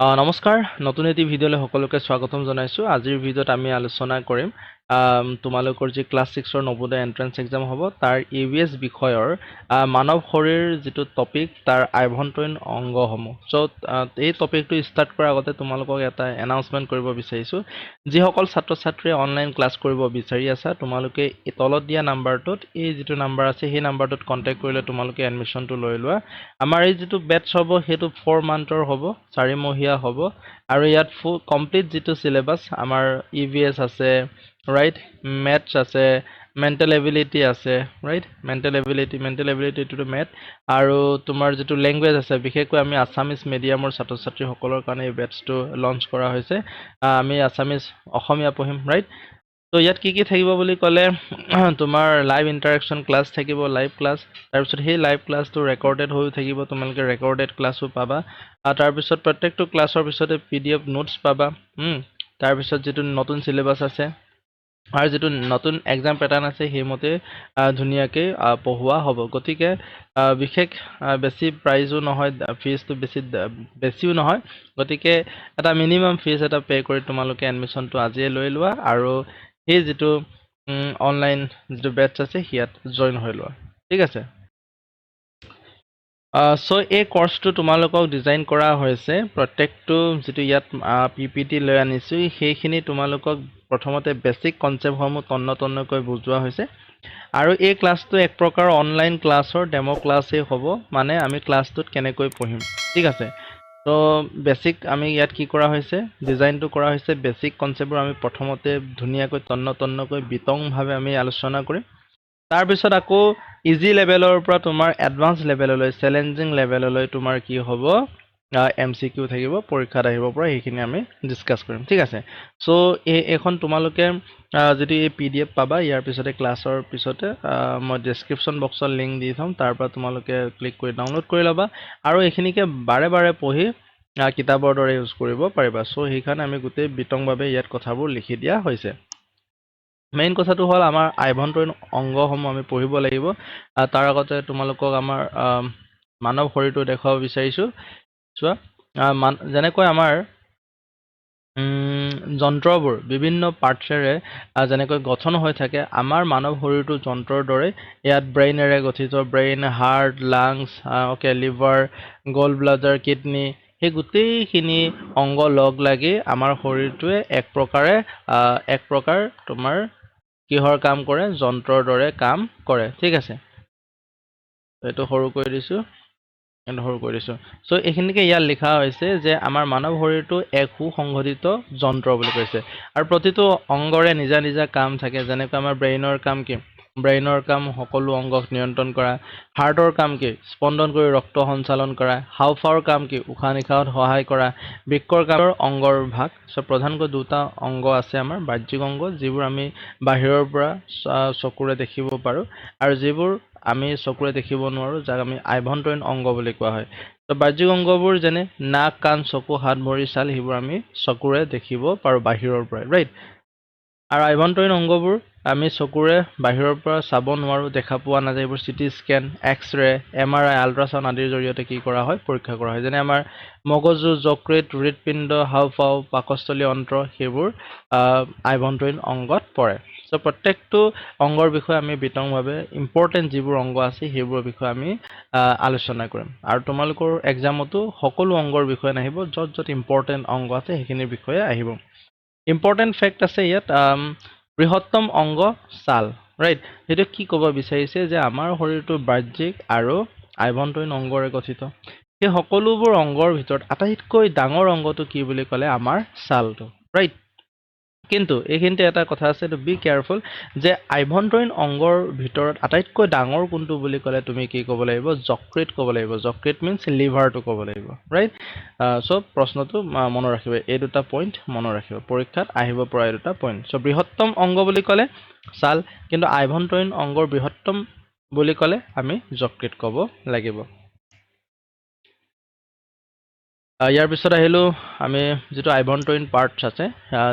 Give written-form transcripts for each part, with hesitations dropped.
নমস্কাৰ নতুন এটি ভিডিঅ'লৈ সকলোকে স্বাগতম জনাইছো আজিৰ ভিডিঅ'ত আমি আলোচনা কৰিম তোমালোকৰ যি ক্লাছ 6 ৰ নবোদয় এন্ট্ৰেন্স এক্সাম হ'ব তাৰ ইভিএছ বিষয়ৰ মানৱ শৰীৰ যিটো টপিক তাৰ আভ্যন্তৰীণ অংগসমূহ সো এই টপিকটো ষ্টাৰ্ট কৰাৰ আগতে তোমালোকক এটা এনাউন্সমেন্ট কৰিব বিচাৰিছো যিসকল ছাত্ৰ ছাত্ৰীয়ে অনলাইন ক্লাছ কৰিব বিচাৰি আছা তোমালোকে এই তলত দিয়া নাম্বাৰটোত এই যিটো নাম্বাৰ আছে সেই নাম্বাৰটোত কন্টাক্ট কৰিলে তোমালোকে এডমিশনটো লৈ লোৱা আমাৰ এই যিটো বেটছ হ'ব হেতু 4 মান্থৰ হ'ব 4 মহীয়া হ'ব আৰু ইয়াত ফুল কমপ্লিট যিটো সিলেবাস আমাৰ ইভিএছ আছে ৰাইট ম্যাথছ আছে মেন্টাল এবিলিটি আছে right mental ability to math আৰু তোমাৰ যিটো ল্যাঙ্গুৱেজ আছে বিশেষকৈ আমি আসামিজ মিডিয়ামৰ ছাত্ৰ ছাত্ৰী সকলৰ কাৰণে এই বেটছটো লঞ্চ কৰা হৈছে আমি আসামিজ অসমীয়া পঢ়িম ৰাইট তো ইয়াত কি থাকিব বুলি ক'লে তোমাৰ লাইভ ইন্টাৰেকশন ক্লাছ থাকিব লাইভ ক্লাছ তাৰ পিছত সেই লাইভ ক্লাছটো ৰেকৰ্ডেড হৈ থাকিব তোমালোকে ৰেকৰ্ডেড ক্লাছও পাবা আৰু তাৰ পিছত প্ৰত্যেকটো ক্লাছৰ পিছতে পিডিএফ নোটছ পাবা তাৰ পিছত যেটো নতুন সিলেবাস আছে আৰু যেটো নতুন এক্সাম প্যাটাৰ্ন আছে হেমতে ধুনিয়াকে পঢ়ুৱা হ'ব গতিকে বিশেষ বেছি প্ৰাইজও নহয় ফিজটো বেছিও নহয় গতিকে এটা মিনিমাম ফিজ এটা পে কৰি তোমালোকে এডমিশনটো আজিয়ে লৈ লোৱা আৰু এই যেটো অনলাইন যেটো বেটছ আছে হিয়াত জয়েন হৈ লোৱা ঠিক আছে সো এই কোৰ্সটো তোমালোকক ডিজাইন কৰা হৈছে প্ৰত্যেকটো যেটো ইয়াত পিপিটি লৈ আনিছো সেইখিনি তোমালোকক প্ৰথমতে বেসিক কনসেপ্ট সমূহ তন্নকৈ বুজোৱা হৈছে আৰু এই ক্লাছটো এক প্ৰকাৰ অনলাইন ক্লাছৰ ডেমো ক্লাছই হ'ব মানে আমি ক্লাছটোত কেনেকৈ পঢ়িম ঠিক আছে তো বেসিক আমি ইয়াত কি কৰা হৈছে ডিজাইনটো কৰা হৈছে বেসিক কনসেপ্টবোৰ আমি প্ৰথমতে ধুনিয়াকৈ তন্নকৈ বিতংভাৱে আমি আলোচনা কৰিম তাৰ পিছত আকৌ ইজি লেভেলৰ পৰা তোমাৰ এডভান্স লেভেললৈ চ্যালেঞ্জিং লেভেললৈ তোমাৰ কি হ'ব এমসিকিউ থাকিব পৰীক্ষাত আহিব পৰা এইখিনি আমি ডিসকাস কৰিম ঠিক আছে সো এখন তোমালোকে যদি এই পিডিএফ পাবা ইয়াৰ পিছতে ক্লাছৰ পিছতে মই ডেসক্ৰিপচন বক্সৰ লিংক দি থম তাৰ পৰা তোমালোকে ক্লিক কৰি ডাউনলোড কৰি লবা আৰু এইখিনিকে বাৰে পঢ়ি কিতাপৰ দৰে ইউজ কৰিব পাৰিবা সো সেইখানে আমি গোটেই বিতংভাৱে ইয়াত কথাবোৰ লিখি দিয়া হৈছে মেইন কথাটো হল আমাৰ আভ্যন্তৰীণ অংগসমূহ আমি পঢ়িব লাগিব তাৰ আগতে তোমালোকক আমাৰ মানৱ শৰীৰটো দেখাব বিচাৰিছো চোৱা যেনেকৈ আমাৰ যন্ত্ৰবোৰ বিভিন্ন পাৰ্টছেৰে যেনেকৈ গঠন হৈ থাকে আমাৰ মানৱ শৰীৰটো যন্ত্ৰৰ দৰে ইয়াত ব্ৰেইনেৰে গঠিত brain heart lungs okay liver gall bladder kidney সেই গোটেইখিনি অংগ লগ লাগি আমাৰ শৰীৰটোৱে এক প্ৰকাৰ তোমাৰ কিহৰ কাম কৰে যন্ত্ৰৰ দৰে কাম কৰে ঠিক আছে এটো সৰু কৰি দিছো সো এইখিনিকে ইয়াত লিখা হৈছে যে আমাৰ মানৱ শৰীৰটো এক সুসংগঠিত যন্ত্ৰ বুলি কৈছে আৰু প্ৰতিটো অংগৰে নিজা কাম থাকে যেনেকৈ আমাৰ ব্ৰেইনৰ কাম কি ব্ৰেইনৰ কাম সকলো অংগক নিয়ন্ত্ৰণ কৰা হাৰ্টৰ কাম কি স্পন্দন কৰি ৰক্ত সঞ্চালন কৰা হাওফাওৰ কাম কি উশাহ নিশাহত সহায় কৰা বৃক্কৰ কামৰ অংগৰ ভাগ সো প্ৰধানকৈ দুটা অংগ আছে আমাৰ বাহ্যিক অংগ যিবোৰ আমি বাহিৰৰ পৰা চকুৰে দেখিব পাৰো আৰু যিবোৰ আমি চকুৰে দেখিব নোৱাৰো যাক আমি আভ্যন্তৰীণ অংগ বুলি কোৱা হয় তো বাহ্যিক অংগবোৰ যেনে নাক কাণ চকু হাত ভৰি ছাল হিবোৰ আমি চকুৰে দেখিব পাৰো বাহিৰৰ পৰা ৰাইট আৰু আভ্যন্তৰীণ অংগবোৰ আমি চকুৰে বাহিৰৰ পৰা চাব নোৱাৰো দেখা পোৱা নাযায় এইবোৰ সিটি স্ক্যান এক্স-ৰে এমআৰআই আল্ট্ৰাসাউণ্ড আদিৰ জৰিয়তে কি কৰা হয় পৰীক্ষা কৰা হয় যেনে আমাৰ মগজু যকৃত হৃদপিণ্ড হাওফাও পাকস্থলী অন্ত্ৰ সেইবোৰ আভ্যন্তৰীণ অংগত পৰে সো প্ৰত্যেকটো অংগৰ বিষয়ে আমি বিতংভাৱে ইম্পৰ্টেন্ট যিবোৰ অংগ আছে সেইবোৰ বিষয়ে আমি আলোচনা কৰিম আৰু তোমালোকৰ এক্সামতো সকলো অংগৰ বিষয়ে নাহিব যত ইম্পৰ্টেন্ট অংগ আছে সেইখিনিৰ বিষয়ে আহিব ইম্পৰ্টেন্ট ফ্যাক্ট আছে ইয়াত বৃহত্তম অংগ ছাল ৰাইট হেতু কি ক'ব বিচাৰিছে যে আমাৰ শৰীৰটো বাহ্যিক আৰু আভ্যন্তৰীণ অংগৰে গঠিত এই সকলোবোৰ অংগৰ ভিতৰত আটাইতকৈ ডাঙৰ অংগটো কি বুলি ক'লে আমাৰ ছালটো ৰাইট কিন্তু এইখিনিতে এটা কথা আছে তো বি কেয়াৰফুল যে আভ্যন্তৰীণ অংগৰ ভিতৰত আটাইতকৈ ডাঙৰ কোনটো বুলি ক'লে তুমি কি ক'ব লাগিব যকৃত ক'ব লাগিব যকৃত মিন্স লিভাৰটো ক'ব লাগিব ৰাইট সো প্ৰশ্নটো মনত ৰাখিব এই দুটা পইণ্ট মনত ৰাখিব পৰীক্ষাত আহিব পৰা এই দুটা পইণ্ট সো বৃহত্তম অংগ বুলি ক'লে ছাল কিন্তু আভ্যন্তৰীণ অংগৰ বৃহত্তম বুলি ক'লে আমি যকৃত ক'ব লাগিব ইয়াৰ পিছত আহিলো আমি যেটো আভ্যন্তৰীণ পাৰ্টছ আছে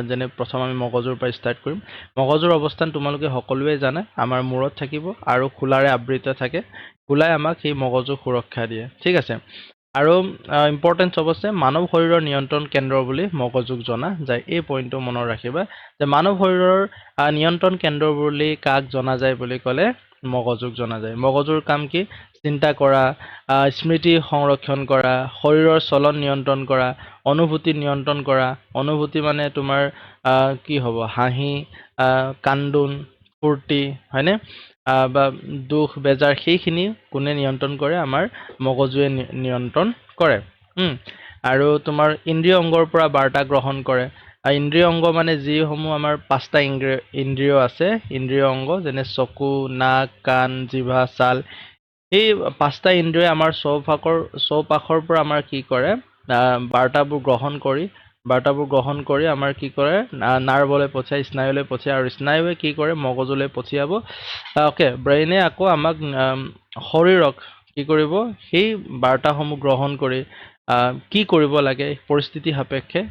যেনে প্ৰথম আমি মগজুৰ পৰা ষ্টাৰ্ট কৰিম মগজুৰ অৱস্থান তোমালোকে সকলোৱে জানে আমাৰ মূৰত থাকিব আৰু খোলাৰে আবৃত থাকে খোলাই আমাক সেই মগজু সুৰক্ষা দিয়ে ঠিক আছে আৰু ইম্পৰ্টেন্স অৱশ্যে মানৱ শৰীৰৰ নিয়ন্ত্ৰণ কেন্দ্ৰ বুলি মগজুক জনা যায়। এই পইণ্টটো মনত ৰাখিবা যে মানৱ শৰীৰৰ নিয়ন্ত্ৰণ কেন্দ্ৰ বুলি কাক জনা যায় বুলি ক'লে মগজুক জনা যায়। মগজুৰ কাম কি? চিন্তা কৰা, স্মৃতি সংৰক্ষণ কৰা, শৰীৰৰ চলন নিয়ন্ত্ৰণ কৰা, অনুভূতি নিয়ন্ত্ৰণ কৰা। অনুভূতি মানে তোমাৰ কি হ'ব? হাঁহি, কান্দোন, ফূৰ্তি, হয়নে? বা দুখ, বেজাৰ সেইখিনি কোনে নিয়ন্ত্ৰণ কৰে? আমাৰ মগজুৱে নিয়ন্ত্ৰণ কৰে। আৰু তোমাৰ ইন্দ্ৰিয় অংগৰ পৰা বাৰ্তা গ্ৰহণ কৰে। ইন্দ্ৰিয় অংগ মানে যিসমূহ আমাৰ 5টা ইন্দ্ৰিয় আছে, ইন্দ্ৰিয় অংগ যেনে চকু, নাক, কাণ, জিভা, ছাল। এই 5টা ইন্দ্ৰিয়ে আমাৰ চৌপাশৰ পৰা আমাৰ কি কৰে? বাৰ্তাবোৰ গ্ৰহণ কৰি আমাৰ কি কৰে? নাৰ্ভলৈ পঠিয়াই, স্নায়ুলৈ পঠিয়াই, আৰু স্নায়ুৱে কি কৰে? মগজুলৈ পঠিয়াব। ওকে, ব্ৰেইনে আকৌ আমাক শৰীৰক কি কৰিব? সেই বাৰ্তাসমূহ গ্ৰহণ কৰি কি কৰিব লাগে পৰিস্থিতি সাপেক্ষে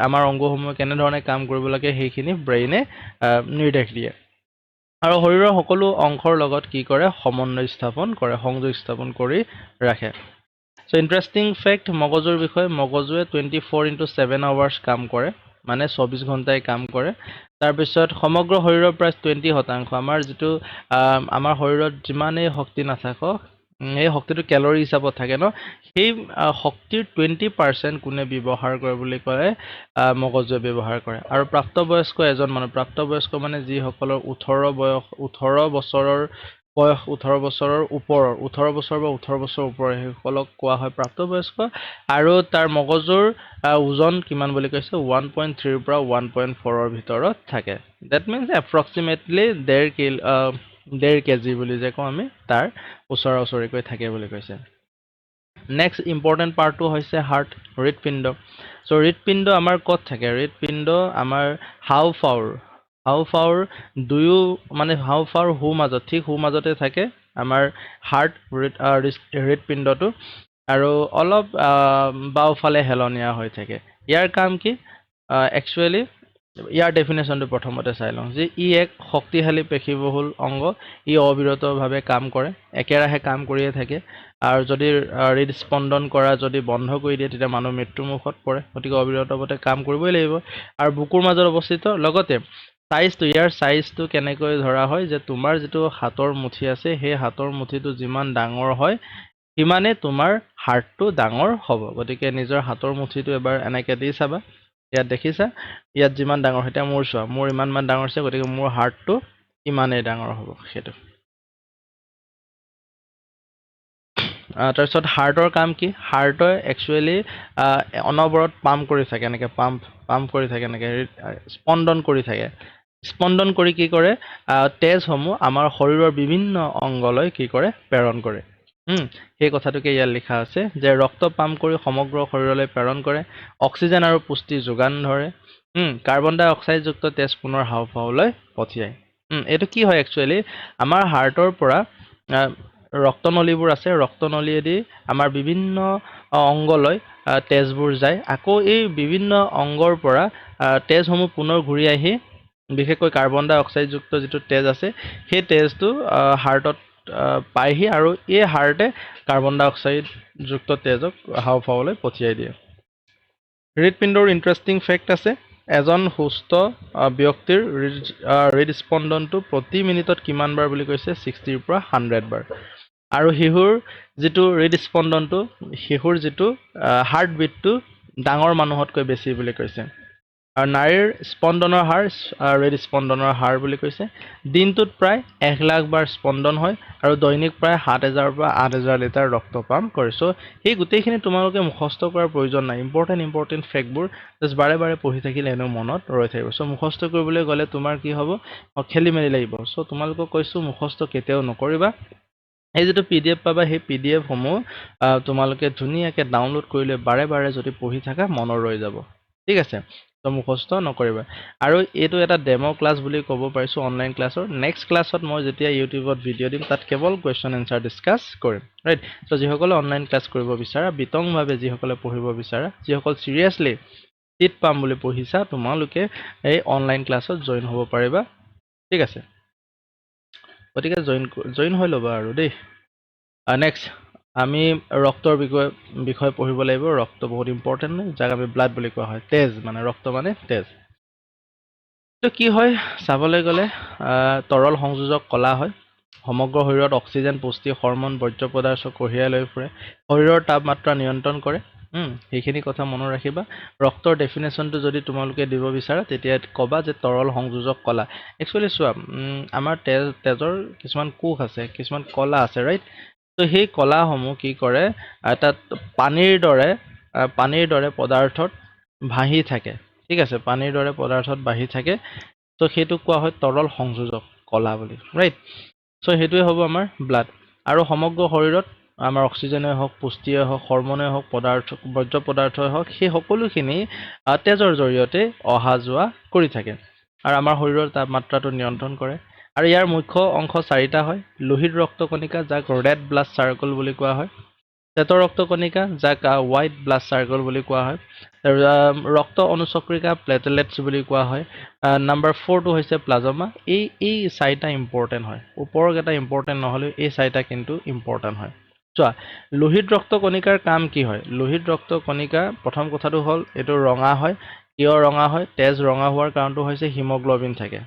আমাৰ অংগসমূহে কেনেধৰণে কাম কৰিব লাগে সেইখিনি ব্ৰেইনে নিৰ্দেশ দিয়ে। আৰু শৰীৰৰ সকলো অংশৰ লগত কি কৰে? সমন্বয় স্থাপন কৰে, সংযোগ স্থাপন কৰি ৰাখে। চ' ইণ্টাৰেষ্টিং ফেক্ট মগজুৰ বিষয়ে, মগজুৱে 24/7 আৱাৰ্ছ কাম কৰে, মানে 24 ঘণ্টাই কাম কৰে। তাৰপিছত সমগ্ৰ শৰীৰৰ প্ৰায় 20% আমাৰ যিটো আমাৰ শৰীৰত যিমানেই শক্তি নাথাকক, এই শক্তিটো কেলৰি হিচাপত থাকে ন, সেই শক্তিৰ 20% কোনে ব্যৱহাৰ কৰে বুলি কয়? মগজুৱে ব্যৱহাৰ কৰে। আৰু প্ৰাপ্তবয়স্ক এজন মানুহ, প্ৰাপ্তবয়স্ক মানে যিসকলৰ 18 বছৰৰ বয়স, 18 বছৰৰ ওপৰৰ, 18 বছৰ বা 18 বছৰৰ ওপৰৰ সেইসকলক কোৱা হয় প্ৰাপ্তবয়স্ক। আৰু তাৰ মগজুৰ ওজন কিমান বুলি কৈছে? 1.3 পৰা 1.4ৰ ভিতৰত থাকে। ডেট মিনছ এপ্ৰক্সিমেটলি 1.5 কেজি বুলি যে কওঁ আমি, তাৰ ওচৰা ওচৰিকৈ থাকে বুলি কৈছে। নেক্সট ইম্পৰ্টেণ্ট পাৰ্টটো হৈছে হাৰ্ট, হৃদপিণ্ড। চ' হৃদপিণ্ড আমাৰ ক'ত থাকে? হৃদপিণ্ড আমাৰ হাওঁফাওঁৰ দুয়ো মানে হাওঁফাওঁৰ মাজত, ঠিক মাজতে থাকে আমাৰ হাৰ্ট, হৃদপিণ্ডটো, আৰু অলপ বাওঁফালে হেলনীয়া হৈ থাকে। ইয়াৰ কাম কি? একচুৱেলি ইয়াৰ ডেফিনেশ্যনটো প্ৰথমতে চাই লওঁ যে ই এক শক্তিশালী পেশীবহুল অংগ। ই অবিৰতভাৱে কাম কৰে, একেৰাহে কাম কৰিয়ে থাকে। আৰু যদি হৃদস্পন্দন কৰা যদি বন্ধ কৰি দিয়ে তেতিয়া মানুহ মৃত্যুৰ মুখত পৰে। গতিকে অবিৰতভাৱে কাম কৰিবই লাগিব। আৰু বুকুৰ মাজত অৱস্থিত। লগতে ইয়াৰ চাইজটো কেনেকৈ ধৰা হয় যে তোমাৰ যিটো হাতৰ মুঠি আছে, সেই হাতৰ মুঠিটো যিমান ডাঙৰ হয় সিমানে তোমাৰ হাৰ্টটো ডাঙৰ হ'ব। গতিকে নিজৰ হাতৰ মুঠিটো এবাৰ এনেকৈ দি চাবা। ইয়াত দেখিছা? ইয়াত যিমান ডাঙৰ, এতিয়া মোৰ চোৱা, মোৰ ইমান ডাঙৰ আছে, গতিকে মোৰ হাৰ্টটো ইমানেই ডাঙৰ হ'ব। সেইটো তাৰপিছত হাৰ্টৰ কাম কি? হাৰ্টে একচুৱেলি অনবৰত পাম্প কৰি থাকে, এনেকৈ পাম্প কৰি থাকে, এনেকৈ স্পন্দন কৰি থাকে। স্পন্দন কৰি কি কৰে? তেজসমূহ আমাৰ শৰীৰৰ বিভিন্ন অংগলৈ কি কৰে? প্ৰেৰণ কৰে। সেই কথাটোকে ইয়াত লিখা আছে যে ৰক্ত পাম্প কৰি সমগ্ৰ শৰীৰলৈ প্ৰেৰণ কৰে, অক্সিজেন আৰু পুষ্টি যোগান ধৰে, কাৰ্বন ডাই অক্সাইডযুক্ত তেজ পুনৰ হাওঁফাওঁলৈ পঠিয়ায়। এইটো কি হয়? একচুৱেলি আমাৰ হাৰ্টৰ পৰা ৰক্তনলীবোৰ আছে, ৰক্তনলীয়েদি আমাৰ বিভিন্ন অংগলৈ তেজবোৰ যায়। আকৌ এই বিভিন্ন অংগৰ পৰা তেজসমূহ পুনৰ ঘূৰি আহি বিশেষকৈ কাৰ্বন ডাই অক্সাইডযুক্ত যিটো তেজ আছে, সেই তেজটো হাৰ্টত পায়হি, আৰু এই হাৰ্টে কাৰ্বন ডাই অক্সাইডযুক্ত তেজক হাওঁফাওঁলৈ পঠিয়াই দিয়ে। হৃদপিণ্ডৰ ইণ্টাৰেষ্টিং ফেক্ট আছে। এজন সুস্থ ব্যক্তিৰ হৃদস্পন্দনটো প্ৰতি মিনিটত কিমান বাৰ বুলি কৈছে? 60ৰ পৰা 100 বাৰ। আৰু শিশুৰ যিটো হৃদস্পন্দনটো, শিশুৰ যিটো হাৰ্টবিটটো ডাঙৰ মানুহতকৈ বেছি বুলি কৈছে। আৰু নাৰীৰ স্পন্দনৰ হাৰ, হৃদস্পন্দনৰ হাৰ বুলি কৈছে। দিনটোত প্ৰায় 1 লাখ বাৰ স্পন্দন হয়, আৰু দৈনিক প্ৰায় 7,000 পৰা 8,000 লিটাৰ ৰক্ত পাম্প কৰে। চ' সেই গোটেইখিনি তোমালোকে মুখস্থ কৰাৰ প্ৰয়োজন নাই। ইম্পৰ্টেণ্ট ফেক্টবোৰ জাষ্ট বাৰে বাৰে পঢ়ি থাকিলে এনেও মনত ৰৈ থাকিব। চ' মুখস্থ কৰিবলৈ গ'লে তোমাৰ কি হ'ব? খেলি মেলি লাগিব। চ' তোমালোকক কৈছোঁ মুখস্থ কেতিয়াও নকৰিবা। এই যিটো PDF পাবা, সেই PDFসমূহ তোমালোকে ধুনীয়াকৈ ডাউনলোড কৰিলে বাৰে বাৰে যদি পঢ়ি থাকা মনত ৰৈ যাব। ঠিক আছে? তো মুখস্থ নকৰিবা। আৰু এইটো এটা ডেমো ক্লাছ বুলি ক'ব পাৰিছোঁ অনলাইন ক্লাছৰ। নেক্সট ক্লাছত মই যেতিয়া ইউটিউবত ভিডিঅ' দিম, তাত কেৱল কুৱেশ্যন এনচাৰ ডিছকাছ কৰিম। ৰাইট? চ' যিসকলে অনলাইন ক্লাছ কৰিব বিচাৰা, বিতংভাৱে যিসকলে পঢ়িব বিচাৰা, যিসকল চিৰিয়াছলি চিট পাম বুলি পঢ়িছা, তোমালোকে এই অনলাইন ক্লাছত জইন হ'ব পাৰিবা। ঠিক আছে? গতিকে জইন হৈ ল'বা আৰু দেই। নেক্সট আমি ৰক্তৰ বিষয়ে পঢ়িব লাগিব ৰক্ত বহুত ইম্পৰ্টেন্ট যাক আমি ব্লাড বুলি কোৱা হয় তেজ মানে ৰক্ত মানে তেজ তো কি হয় চাবলৈ গ'লে তৰল সংযোজক কলা হয় সমগ্ৰ শৰীৰত অক্সিজেন পুষ্টি হৰমন বৰ্জ্য পদাৰ্থ কঢ়িয়াই লৈ ফুৰে শৰীৰৰ তাপমাত্ৰা নিয়ন্ত্ৰণ কৰে সেইখিনি কথা মনত ৰাখিবা ৰক্তৰ ডেফিনেশ্যনটো যদি তোমালোকে দিব বিচাৰা তেতিয়া ক'বা যে তৰল সংযোজক কলা একচুৱেলি চোৱা আমাৰ তেজৰ কিছুমান কোষ আছে কিছুমান কলা আছে ৰাইট তো সেই কলাসমূহ কি কৰে তাত পানীৰ দৰে পদাৰ্থত ভাহি থাকে ঠিক আছে পানীৰ দৰে পদাৰ্থত ভাহি থাকে তো সেইটো কোৱা হয় তৰল সংযোজক কলা বুলি ৰাইট সো সেইটোৱে হ'ব আমাৰ ব্লাড আৰু সমগ্ৰ শৰীৰত আমাৰ অক্সিজেনে হওক পুষ্টিয়ে হওক হৰমনে হওক বৰ্জ্য পদাৰ্থই হওক সেই সকলোখিনি তেজৰ জৰিয়তে অহা যোৱা কৰি থাকে আৰু আমাৰ শৰীৰৰ তাপমাত্ৰাটো নিয়ন্ত্ৰণ কৰে আৰু ইয়াৰ মুখ্য অংশ চাৰিটা হয় লোহিত ৰক্তকণিকা যাক ৰেড ব্লাড চাৰ্কল বুলি কোৱা হয় শ্বেত ৰক্তকণিকা যাক হোৱাইট ব্লাড চাৰ্কল বুলি কোৱা হয় ৰক্ত অনুচক্ৰিকা প্লেটেলেটছ বুলি কোৱা হয় নাম্বাৰ 4টো হৈছে প্লাজমা এই চাৰিটা ইম্পৰ্টেণ্ট হয় ওপৰৰ কেইটা ইম্পৰ্টেণ্ট নহ'লেও এই চাৰিটা কিন্তু ইম্পৰ্টেণ্ট হয় চোৱা লোহিত ৰক্তকণিকাৰ কাম কি হয় লোহিত ৰক্তকণিকা প্ৰথম কথাটো হ'ল এইটো ৰঙা হয় কিয় ৰঙা হয় তেজ ৰঙা হোৱাৰ কাৰণটো হৈছে হিমোগ্লোবিন থাকে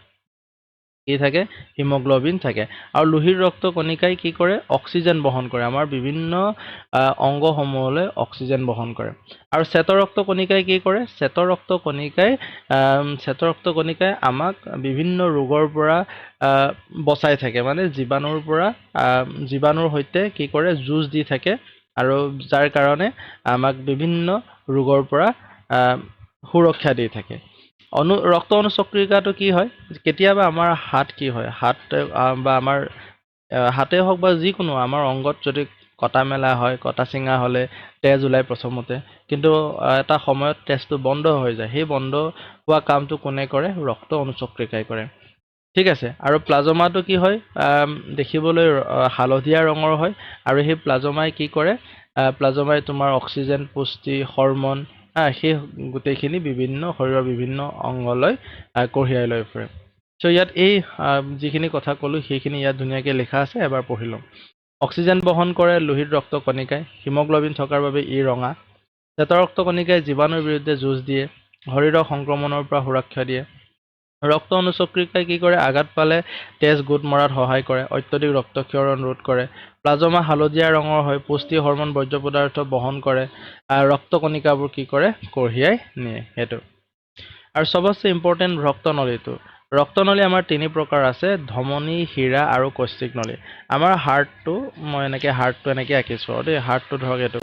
কি থাকে হিমোগ্লোবিন থাকে আৰু লোহিত ৰক্তকণিকাই কি কৰে অক্সিজেন বহন কৰে আমাৰ বিভিন্ন অংগসমূহলৈ অক্সিজেন বহন কৰে আৰু শ্বেত ৰক্তকণিকাই কি কৰে শ্বেত ৰক্তকণিকাই আমাক বিভিন্ন ৰোগৰ পৰা বচাই থাকে মানে জীৱাণুৰ সৈতে কি কৰে যুঁজ দি থাকে আৰু যাৰ কাৰণে আমাক বিভিন্ন ৰোগৰ পৰা সুৰক্ষা দি থাকে ৰক্ত অনুচক্ৰিকাটো কি হয় কেতিয়াবা আমাৰ হাত কি হয় হাত বা আমাৰ হাতে হওক বা যিকোনো আমাৰ অংগত যদি কটা মেলা হয় কটা চিঙা হ'লে তেজ ওলাই প্ৰথমতে কিন্তু এটা সময়ত তেজটো বন্ধ হৈ যায় সেই বন্ধ হোৱা কামটো কোনে কৰে ৰক্ত অনুচক্ৰিকাই কৰে ঠিক আছে আৰু প্লাজমাটো কি হয় দেখিবলৈ হালধীয়া ৰঙৰ হয় আৰু সেই প্লাজমাই কি কৰে প্লাজমাই তোমাৰ অক্সিজেন পুষ্টি হৰমন সেই গোটেইখিনি শৰীৰৰ বিভিন্ন অংগলৈ কঢ়িয়াই লৈ ফুৰে সো ইয়াত এই যিখিনি কথা ক'লো সেইখিনি ইয়াত ধুনীয়াকৈ লিখা আছে এবাৰ পঢ়ি লওঁ অক্সিজেন বহন কৰে লোহিত ৰক্তকণিকাই হিমোগ্লোবিন থকাৰ বাবে ই ৰঙা শ্বেত ৰক্তকণিকাই জীৱাণুৰ বিৰুদ্ধে যুঁজ দিয়ে শৰীৰৰ সংক্ৰমণৰ পৰা সুৰক্ষা দিয়ে ৰক্ত অনুচক্ৰিকাই কি কৰে আঘাত পালে তেজ গোট মৰাত সহায় কৰে অত্যধিক ৰক্তক্ষৰণ ৰোধ কৰে প্লাজমা হালধীয়া ৰঙৰ হয় পুষ্টি হৰমন বৰ্জ্য পদাৰ্থ বহন কৰে ৰক্তকণিকাবোৰ কি কৰে কঢ়িয়াই নিয়ে সেইটো আৰু সবতছে ইম্পৰ্টেণ্ট ৰক্তনলী আমাৰ তিনি প্ৰকাৰ আছে ধমনী হীৰা আৰু কৌষ্টিক নলী আমাৰ হাৰ্টটো মই হাৰ্টটো এনেকৈ আঁকিছোঁ আৰু দেই হাৰ্টটো ধৰক এইটো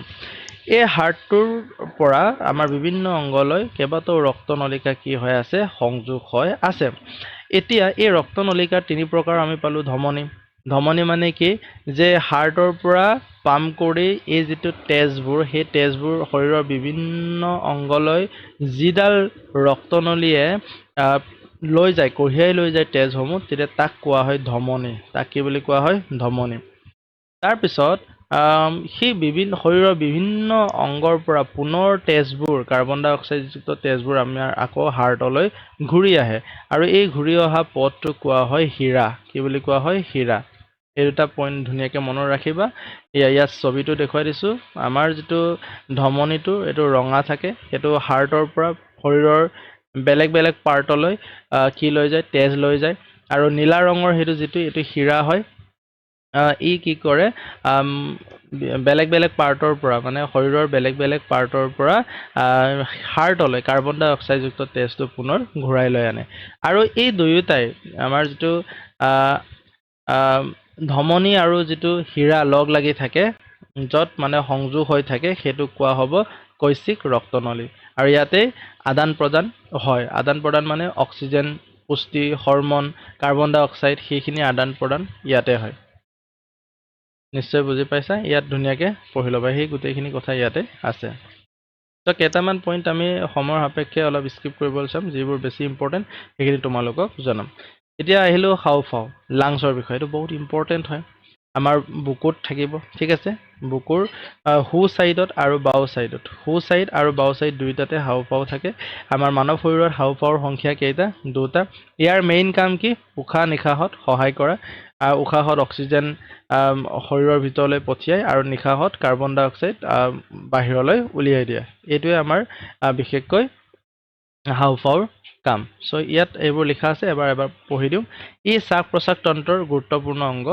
এই হাৰ্টটোৰ পৰা আমাৰ বিভিন্ন অংগলৈ কেইবাটাও ৰক্তনলিকা কি হৈ আছে সংযোগ হৈ আছে এতিয়া এই ৰক্তনলিকাৰ তিনি প্ৰকাৰ আমি পালোঁ ধমনী মানে কি যে হাৰ্টৰ পৰা পাম্প কৰি এই যিটো তেজবোৰ সেই তেজবোৰ শৰীৰৰ বিভিন্ন অংগলৈ যিডাল ৰক্তনলীয়ে কঢ়িয়াই লৈ যায় তেজসমূহ তেতিয়া তাক কোৱা হয় ধমনী তাক কি বুলি কোৱা হয় ধমনী তাৰপিছত সেই শৰীৰৰ বিভিন্ন অংগৰ পৰা পুনৰ তেজবোৰ কাৰ্বন ডাই অক্সাইডযুক্ত তেজবোৰ আমাৰ আকৌ হাৰ্টলৈ ঘূৰি আহে আৰু এই ঘূৰি অহা পথটোক কোৱা হয় হীৰা কি বুলি কোৱা হয় হীৰা এই দুটা পইণ্ট ধুনীয়াকৈ মনত ৰাখিবা ইয়াত ছবিটো দেখুৱাই দিছোঁ আমাৰ যিটো ধমনীটো এইটো ৰঙা থাকে সেইটো হাৰ্টৰ পৰা শৰীৰৰ বেলেগ বেলেগ পাৰ্টলৈ কি লৈ যায় তেজ লৈ যায় আৰু নীলা ৰঙৰ এইটো হীৰা হয় ই কি কৰে বেলেগ বেলেগ পাৰ্টৰ পৰা মানে শৰীৰৰ বেলেগ বেলেগ পাৰ্টৰ পৰা হাৰ্টলৈ কাৰ্বন ডাই অক্সাইডযুক্ত তেজটো পুনৰ ঘূৰাই লৈ আনে আৰু এই দুয়োটাই আমাৰ যিটো ধমনী আৰু যিটো হীৰা লগ লাগি থাকে য'ত মানে সংযোগ হৈ থাকে সেইটো কোৱা হ'ব কৈশিক ৰক্তনলী আৰু ইয়াতে আদান প্ৰদান মানে অক্সিজেন পুষ্টি হৰমন কাৰ্বন ডাই অক্সাইড সেইখিনি আদান প্ৰদান ইয়াতে হয় নিশ্চয় বুজি পাইছা ইয়াত ধুনীয়াকৈ পঢ়ি ল'বা সেই গোটেইখিনি কথা ইয়াতে আছে তো কেইটামান পইণ্ট আমি সময়ৰ সাপেক্ষে অলপ স্কিপ কৰিবলৈ চাম যিবোৰ বেছি ইম্পৰ্টেণ্ট সেইখিনি তোমালোকক জনাম এতিয়া আহিলোঁ হাওঁফাওঁ লাংছৰ বিষয়ে এইটো বহুত ইম্পৰ্টেণ্ট হয় আমাৰ বুকুত থাকিব ঠিক আছে বুকুৰ সোঁ চাইডত আৰু বাওঁ চাইড দুয়োটাতে হাওঁফাওঁ থাকে আমাৰ মানৱ শৰীৰত হাওঁফাওঁৰ সংখ্যা কেইটা দুটা ইয়াৰ মেইন কাম কি উশাহ নিশাহত সহায় কৰা উশাহত অক্সিজেন শৰীৰৰ ভিতৰলৈ পঠিয়াই আৰু নিশাহত কাৰ্বন ডাই অক্সাইড বাহিৰলৈ উলিয়াই দিয়ে। এইটোৱে আমাৰ বিশেষকৈ হাওঁফাওঁৰ কাম। চ' ইয়াত এইবোৰ লিখা আছে, এবাৰ পঢ়ি দিওঁ। ই শ্বাস প্ৰশ্বাস তন্ত্ৰৰ গুৰুত্বপূৰ্ণ অংগ।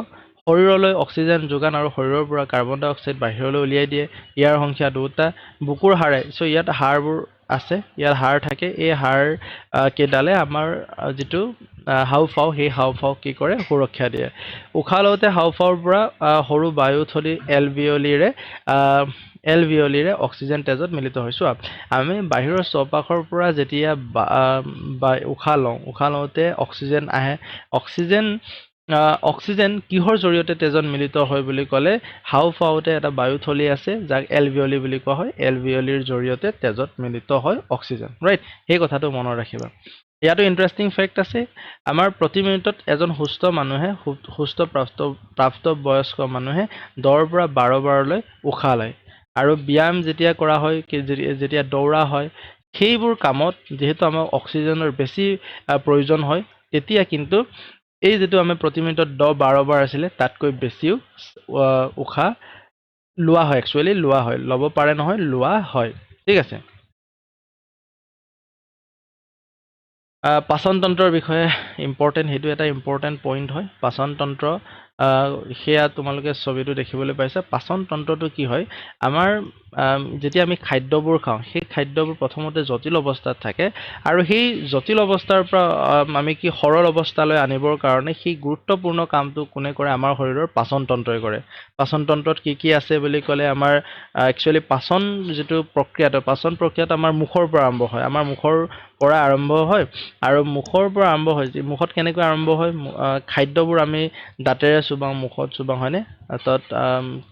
শৰীৰলৈ অক্সিজেন যোগান আৰু শৰীৰৰ পৰা কাৰ্বন ডাই অক্সাইড বাহিৰলৈ উলিয়াই দিয়ে। ইয়াৰ সংখ্যা 2টা। বুকুৰ হাড়ে, চ' ইয়াত হাড়বোৰ আছে, ইয়াত হাড় থাকে। এই হাড় কেইডালে আমাৰ যিটো হাওঁফাওঁ, সেই হাওঁফাওঁ কি কৰে, সুৰক্ষা দিয়ে। উশাহ লওঁতে হাওঁফাওঁৰ পৰা সৰু বায়ুথলী এলভিঅলিৰে অক্সিজেন তেজত মিলিত হয়। চোৱা, আমি বাহিৰৰ চৌপাশৰ পৰা যেতিয়া উশাহ লওঁতে অক্সিজেন আহে। অক্সিজেন কিহৰ জৰিয়তে তেজত মিলিত হয় বুলি ক'লে, হাওঁফাওঁতে এটা বায়ুথলী আছে যাক এলভিঅলি বুলি কোৱা হয়। এলভিঅলিৰ জৰিয়তে তেজত মিলিত হয় অক্সিজেন, ৰাইট? সেই কথাটো মনত ৰাখিবা। ইয়াতো ইণ্টাৰেষ্টিং ফেক্ট আছে। আমাৰ প্ৰতি মিনিটত এজন সুস্থ প্ৰাপ্তবয়স্ক মানুহে 10ৰ পৰা 12 বাৰলৈ উশাহ লয়। আৰু ব্যায়াম যেতিয়া কৰা হয়, যেতিয়া দৌৰা হয়, সেইবোৰ কামত যিহেতু আমাক অক্সিজেনৰ বেছি প্ৰয়োজন হয়, তেতিয়া কিন্তু এই যিটো আমি প্ৰতি মিনিটত 10-12 বাৰ আছিলে, তাতকৈ বেছিও উশাহ লোৱা হয়। একচুৱেলি লোৱা হয়, ল'ব পাৰে নহয়, লোৱা হয়। ঠিক আছে। পাচন তন্ত্ৰৰ বিষয়ে ইম্পৰ্টেণ্ট, সেইটো এটা ইম্পৰ্টেণ্ট পইণ্ট হয়। পাচন তন্ত্ৰ, সেয়া তোমালোকে ছবিটো দেখিবলৈ পাইছা। পাচন তন্ত্ৰটো কি হয়, আমাৰ যেতিয়া আমি খাদ্যবোৰ খাওঁ, সেই খাদ্যবোৰ প্ৰথমতে জটিল অৱস্থাত থাকে আৰু সেই জটিল অৱস্থাৰ পৰা আমি কি সৰল অৱস্থালৈ আনিবৰ কাৰণে সেই গুৰুত্বপূৰ্ণ কামটো কোনে কৰে, আমাৰ শৰীৰৰ পাচন তন্ত্ৰই কৰে। পাচন তন্ত্ৰত কি কি আছে বুলি ক'লে, আমাৰ একচুৱেলি পাচন যিটো পাচন প্ৰক্ৰিয়াটো আমাৰ মুখৰ পৰা আৰম্ভ হয়। আমাৰ মুখৰ পৰা আৰম্ভ হয় আৰু মুখৰ পৰা আৰম্ভ হয়। মুখত কেনেকৈ আৰম্ভ হয়, খাদ্যবোৰ আমি দাঁতেৰে চুবাওঁ, মুখত চুবাওঁ, হয়নে?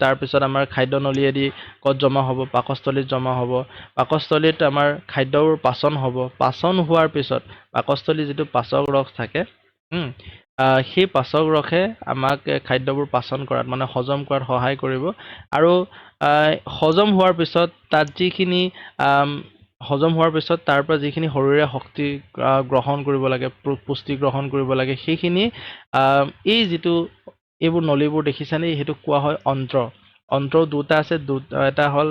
তাৰপিছত আমাৰ খাদ্য নলীয়েদি ক'ত জমা হ'ব, পাকস্থলীত জমা হ'ব। পাকস্থলীত আমাৰ খাদ্যবোৰ পাচন হ'ব। পাচন হোৱাৰ পিছত পাকস্থলীত যিটো পাচক ৰস থাকে, সেই পাচক ৰসে আমাক খাদ্যবোৰ পাচন কৰাত, মানে হজম কৰাত সহায় কৰিব। আৰু হজম হোৱাৰ পিছত তাৰ পৰা যিখিনি শৰীৰে শক্তি গ্ৰহণ কৰিব লাগে, পুষ্টি গ্ৰহণ কৰিব লাগে, সেইখিনি এই যিটো এইবোৰ নলীবোৰ দেখিছানে, সেইটো কোৱা হয় অন্ত্ৰ। অন্ত্ৰ 2টা আছে, এটা হ'ল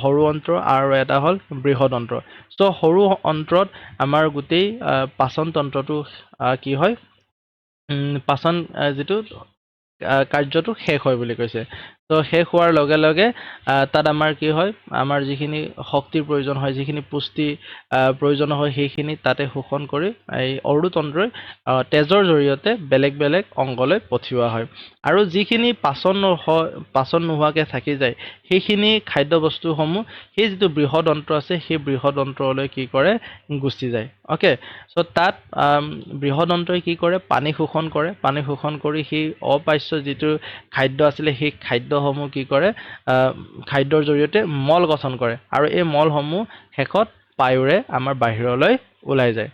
সৰু অন্ত্ৰ আৰু এটা হ'ল বৃহৎ অন্ত্ৰ। চ' সৰু অন্ত্ৰত আমাৰ গোটেই পাচন তন্ত্ৰটো কি হয়, পাচন যিটো কাৰ্যটো শেষ হয় বুলি কৈছে। তো শেষ হোৱাৰ লগে লগে তাত আমাৰ কি হয়, আমাৰ যিখিনি শক্তিৰ প্ৰয়োজন হয়, যিখিনি পুষ্টি প্ৰয়োজন হয়, সেইখিনি তাতে শোষণ কৰি এই অৰুতন্ত্ৰই তেজৰ জৰিয়তে বেলেগ বেলেগ অংগলৈ পঠিওৱা হয়। আৰু যিখিনি পাচন নোহোৱাকৈ থাকি যায়, সেইখিনি খাদ্যবস্তুসমূহ সেই যিটো বৃহৎ অন্ত্ৰ আছে, সেই বৃহৎ অন্ত্ৰলৈ কি কৰে, গুচি যায়। অ'কে, চ' তাত বৃহৎ অন্ত্ৰই কি কৰে, পানী শোষণ কৰে। পানী শোষণ কৰি সেই অপাচ্য যিটো খাদ্য আছিলে, সেই খাদ্যসমূহ কি কৰে, খাদ্যৰ জৰিয়তে মল গঠন কৰে আৰু এই মলসমূহ শেষত পায়ুৰে আমাৰ বাহিৰলৈ ওলাই যায়।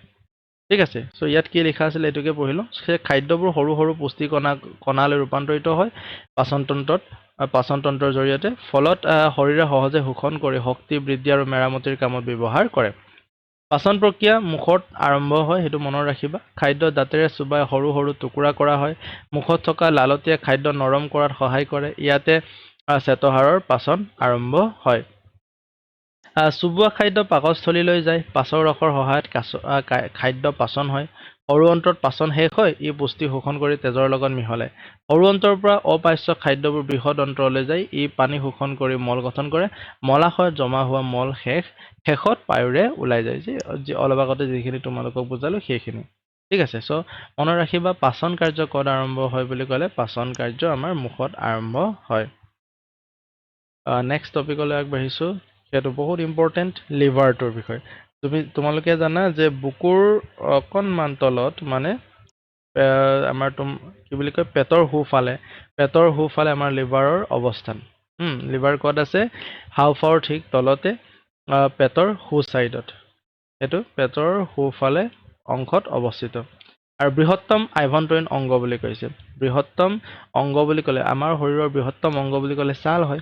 ঠিক আছে। চ' ইয়াত কি লিখা আছিলে, এইটোকে পঢ়িলোঁ। সেই খাদ্যবোৰ সৰু সৰু পুষ্টি কণালৈ ৰূপান্তৰিত হয় পাচন তন্ত্ৰৰ জৰিয়তে। ফলত শৰীৰে সহজে শোষণ কৰি শক্তি বৃদ্ধি আৰু মেৰামতিৰ কামত ব্যৱহাৰ কৰে। পাচন প্ৰক্ৰিয়া মুখত আৰম্ভ হয়, সেইটো মনত ৰাখিবা। খাদ্য দাঁতেৰে চুবাই সৰু সৰু টুকুৰা কৰা হয়। মুখত থকা লালটিয়ে খাদ্য নৰম কৰাত সহায় কৰে। ইয়াতে শ্বেতসাৰৰ পাচন আৰম্ভ হয়। চুবোৱা খাদ্য পাকস্থলীলৈ যায়। পাচৰ ৰসৰ সহায়ত খাদ্য পাচন হয়। সৰু অন্ত্ৰত পাচন শেষ হয়, ই পুষ্টি শোষণ কৰি তেজৰ লগত মিহলায়। সৰু অন্ত্ৰৰ পৰা অপাচ্য খাদ্যবোৰ বৃহৎ অন্ত্ৰলৈ যায়, ই পানী শোষণ কৰি মল গঠন কৰে। মলাশয়ত জমা হোৱা মল শেষত পায়ুৰে ওলাই যায়। অলপ আগতে যিখিনি তোমালোকক বুজালো, সেইখিনি। ঠিক আছে। চ' মনত ৰাখিবা, পাচন কাৰ্য ক'ত আৰম্ভ হয় বুলি ক'লে, পাচন কাৰ্য আমাৰ মুখত আৰম্ভ হয়। নেক্সট টপিকলৈ আগবাঢ়িছোঁ। সেইটো বহুত ইম্পৰ্টেণ্ট, লিভাৰটোৰ বিষয়ে। তোমালোকে জানা যে বুকুৰ অকণমান তলত, মানে আমাৰ কি বুলি কয়, পেটৰ সোঁফালে আমাৰ লিভাৰৰ অৱস্থান। লিভাৰ ক'ত আছে, হাওঁফাওঁৰ ঠিক তলতে, পেটৰ সোঁ চাইডত। সেইটো পেটৰ সোঁফালে অংশত অৱস্থিত। আৰু বৃহত্তম আভ্যন্তৰীণ অংগ বুলি কৈছে। বৃহত্তম অংগ বুলি ক'লে, আমাৰ শৰীৰৰ বৃহত্তম অংগ বুলি ক'লে ছাল হয়।